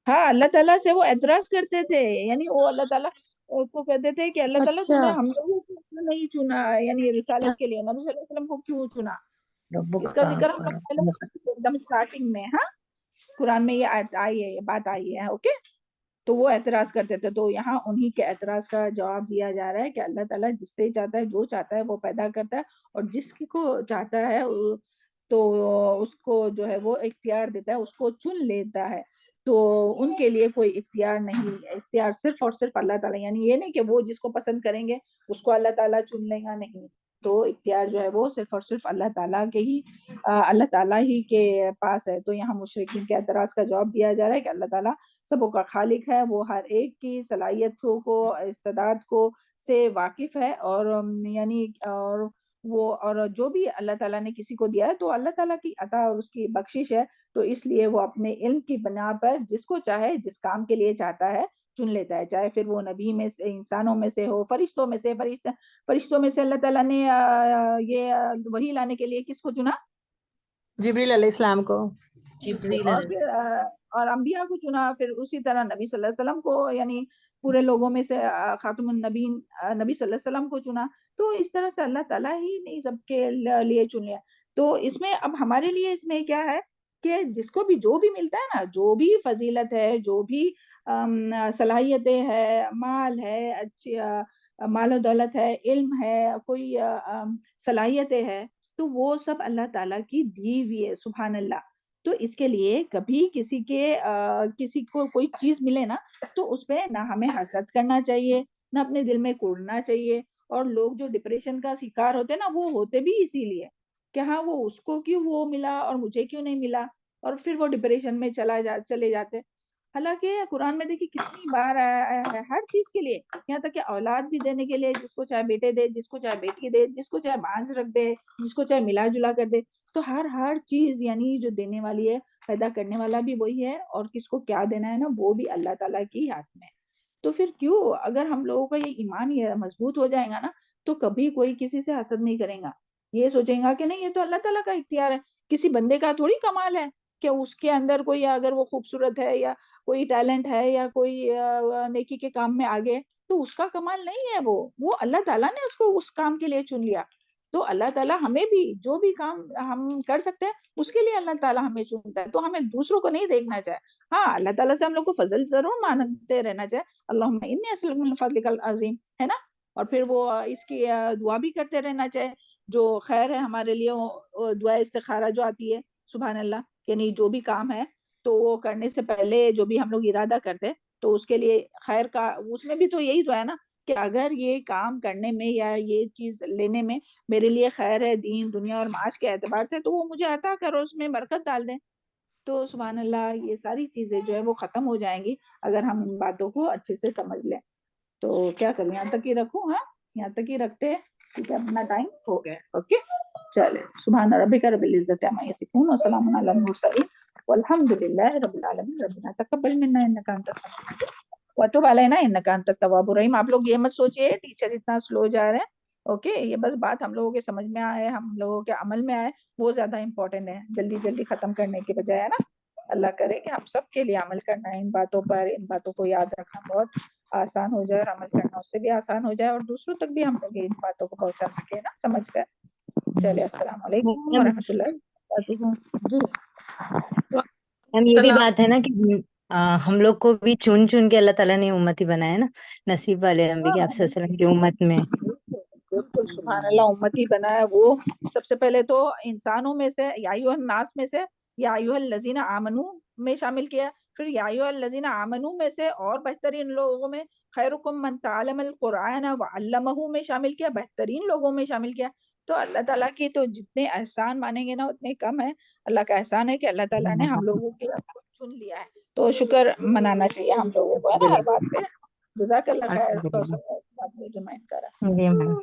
ہاں، اللہ تعالیٰ سے وہ اعتراض کرتے تھے، یعنی وہ اللہ تعالیٰ کو کہتے تھے کہ اللہ تعالیٰ اچھا، تم نے ہم لوگوں کو کیوں نہیں چنا، یعنی رسالت کے لیے نبی صلی اللہ علیہ وسلم کو کیوں چنا؟ اس کا ذکر ہم لوگ پہلے ایک دم اسٹارٹنگ میں، ہاں قرآن میں یہ آیت آئی ہے، یہ بات آئی ہے. اوکے، تو وہ اعتراض کرتے تھے. تو یہاں انہی کے اعتراض کا جواب دیا جا رہا ہے کہ اللہ تعالیٰ جس سے چاہتا ہے، جو چاہتا ہے وہ پیدا کرتا ہے، اور جس کو چاہتا ہے تو اس کو جو ہے وہ اختیار دیتا ہے، اس کو چن لیتا ہے. تو ان کے لیے کوئی اختیار نہیں، اختیار صرف اور صرف اللہ تعالیٰ. یعنی یہ نہیں کہ وہ جس کو پسند کریں گے اس کو اللہ تعالیٰ چن لے گا، نہیں. تو اختیار جو ہے وہ صرف اور صرف اللہ تعالیٰ کے ہی، اللہ تعالیٰ ہی کے پاس ہے. تو یہاں مشرکین کے اعتراض کا جواب دیا جا رہا ہے کہ اللہ تعالیٰ سبوں کا خالق ہے، وہ ہر ایک کی صلاحیتوں کو، استعداد کو سے واقف ہے. اور یعنی اور جو بھی اللہ تعالیٰ نے کسی کو دیا ہے تو اللہ تعالیٰ کی عطا اور اس کی بخشش ہے. تو اس لیے وہ اپنے علم کی بنا پر جس کو چاہے، جس کام کے لیے چاہتا ہے چن لیتا ہے. چاہے پھر وہ نبی میں سے، انسانوں میں سے ہو، فرشتوں میں سے. فرشتوں میں سے اللہ تعالیٰ نے یہ وحی لانے کے لیے کس کو چنا؟ جبریل علیہ السلام کو. جبریل اور علیہ پھر اور انبیاء کو چنا. پھر اسی طرح نبی صلی اللہ علیہ وسلم کو، یعنی پورے لوگوں میں سے خاتم النبیین نبی صلی اللہ علیہ وسلم کو چنا. تو اس طرح سے اللہ تعالیٰ ہی نے سب کے لیے چن لیا. تو اس میں اب ہمارے لیے اس میں کیا ہے کہ جس کو بھی جو بھی ملتا ہے نا، جو بھی فضیلت ہے، جو بھی صلاحیتیں ہے، مال ہے، اچھی مال و دولت ہے، علم ہے، کوئی صلاحیتیں ہے، تو وہ سب اللہ تعالیٰ کی دی ہوئی ہے. سبحان اللہ. تو اس کے لیے کبھی کسی کو کوئی چیز ملے نا، تو اس پہ نہ ہمیں حسد کرنا چاہیے، نہ اپنے دل میں کوڑنا چاہیے. اور لوگ جو ڈپریشن کا شکار ہوتے نا، وہ ہوتے بھی اسی لیے کہ ہاں وہ اس کو کیوں وہ ملا اور مجھے کیوں نہیں ملا، اور پھر وہ ڈپریشن میں چلے جاتے. حالانکہ قرآن میں دیکھیے کتنی بار آیا ہے ہر چیز کے لیے، یہاں تک کہ اولاد بھی دینے کے لیے، جس کو چاہے بیٹے دے، جس کو چاہے بیٹی دے، جس کو چاہے بانجھ رکھ دے، جس کو چاہے ملا جلا کر دے. تو ہر چیز یعنی جو دینے والی ہے، پیدا کرنے والا بھی وہی ہے، اور کس کو کیا دینا ہے نا، وہ بھی اللہ تعالیٰ کی ہاتھ میں. تو پھر کیوں، اگر ہم لوگوں کا یہ ایمان یہ مضبوط ہو جائے گا نا، تو کبھی کوئی کسی سے حسد نہیں کرے گا. یہ سوچیں گا کہ نہیں، یہ تو اللہ تعالیٰ کا اختیار ہے، کسی بندے کا تھوڑی کمال ہے کہ اس کے اندر کوئی، اگر وہ خوبصورت ہے یا کوئی ٹیلنٹ ہے یا کوئی نیکی کے کام میں آگے، تو اس کا کمال نہیں ہے. وہ اللہ تعالیٰ نے اس کو اس کام کے لیے چن لیا. تو اللہ تعالیٰ ہمیں بھی جو بھی کام ہم کر سکتے ہیں اس کے لیے اللہ تعالیٰ ہمیں چنتا ہے. تو ہمیں دوسروں کو نہیں دیکھنا چاہے. ہاں، اللہ تعالیٰ سے ہم لوگ کو فضل ضرور مانگتے رہنا چاہے، اللہم انی اسألک من فضلک العظیم، ہے نا. اور پھر وہ اس کی دعا بھی کرتے رہنا چاہے. جو خیر ہے ہمارے لیے، دعا استخارہ جو آتی ہے، سبحان اللہ، یعنی جو بھی کام ہے تو وہ کرنے سے پہلے جو بھی ہم لوگ ارادہ کرتے، تو اس کے لیے خیر کا، اس میں بھی تو یہی دعا ہے نا کہ اگر یہ کام کرنے میں یا یہ چیز لینے میں میرے لیے خیر ہے، دین دنیا اور معاش کے اعتبار سے، تو وہ مجھے عطا کرو، اس میں برکت ڈال دیں. تو سبحان اللہ، یہ ساری چیزیں جو ہے وہ ختم ہو جائیں گی اگر ہم ان باتوں کو اچھے سے سمجھ لیں. تو کیا کریں، یہاں تک ہی رکھوں؟ ہاں، یہاں تک ہی رکھتے ہیں، کیونکہ اپنا ٹائم ہو گیا. اوکے، چلے. سبحان ربک رب العزت عما یصفون وسلام علی المرسلین والحمد للہ رب العالمین. ربنا تقبل منا انک انت السمیع العلیم وتب علینا انک انت التواب الرحیم. آپ لوگ یہ مت سوچئے ٹیچر اتنا سلو جا رہے ہیں. اوکے، یہ بس بات ہم لوگوں کے سمجھ میں آئے، ہم لوگوں کے عمل میں آئے، وہ زیادہ امپورٹنٹ ہے، جلدی جلدی ختم کرنے کے بجائے، ہے نا. اللہ کرے کہ ہم سب کے لیے عمل کرنا ہے ان باتوں پر، ان باتوں کو یاد رکھنا بہت آسان ہو جائے، اور عمل کرنا اس سے بھی آسان ہو جائے، اور دوسروں تک بھی ہم لوگ ان باتوں کو پہنچا سکے نا، سمجھ کر. چلے، السلام علیکم میم ورحمۃ اللہ وبرکاتہ. جی میم، یہ بھی بات ہے نا کہ ہم لوگ کو بھی چن چن کے اللہ تعالیٰ نے امتی بنایا نا، نصیب والے ہم بھی کہ آپ صلی اللہ علیہ وسلم کی امت میں. بالکل سبحان اللہ امتی بنایا. وہ سب سے پہلے تو انسانوں میں سے یا ایھا الناس میں سے یا ایھا الذین آمنو میں شامل کیا، پھر یا ایھا الذین آمنو میں سے اور بہترین لوگوں میں خیرکم من تعلم القرآن وعلمہ میں شامل کیا، بہترین لوگوں میں شامل کیا. تو اللہ تعالیٰ کی تو جتنے احسان مانیں گے نا اتنے کم ہے. اللہ کا احسان ہے کہ اللہ تعالیٰ نے ہم لوگوں کے چن لیا ہے، تو شکر منانا چاہیے ہم لوگوں کو ہے نا ہر بات پہ. جزاک اللہ خیر. تو الحمدللہ. بات ریمائنڈ کرا. جی میم.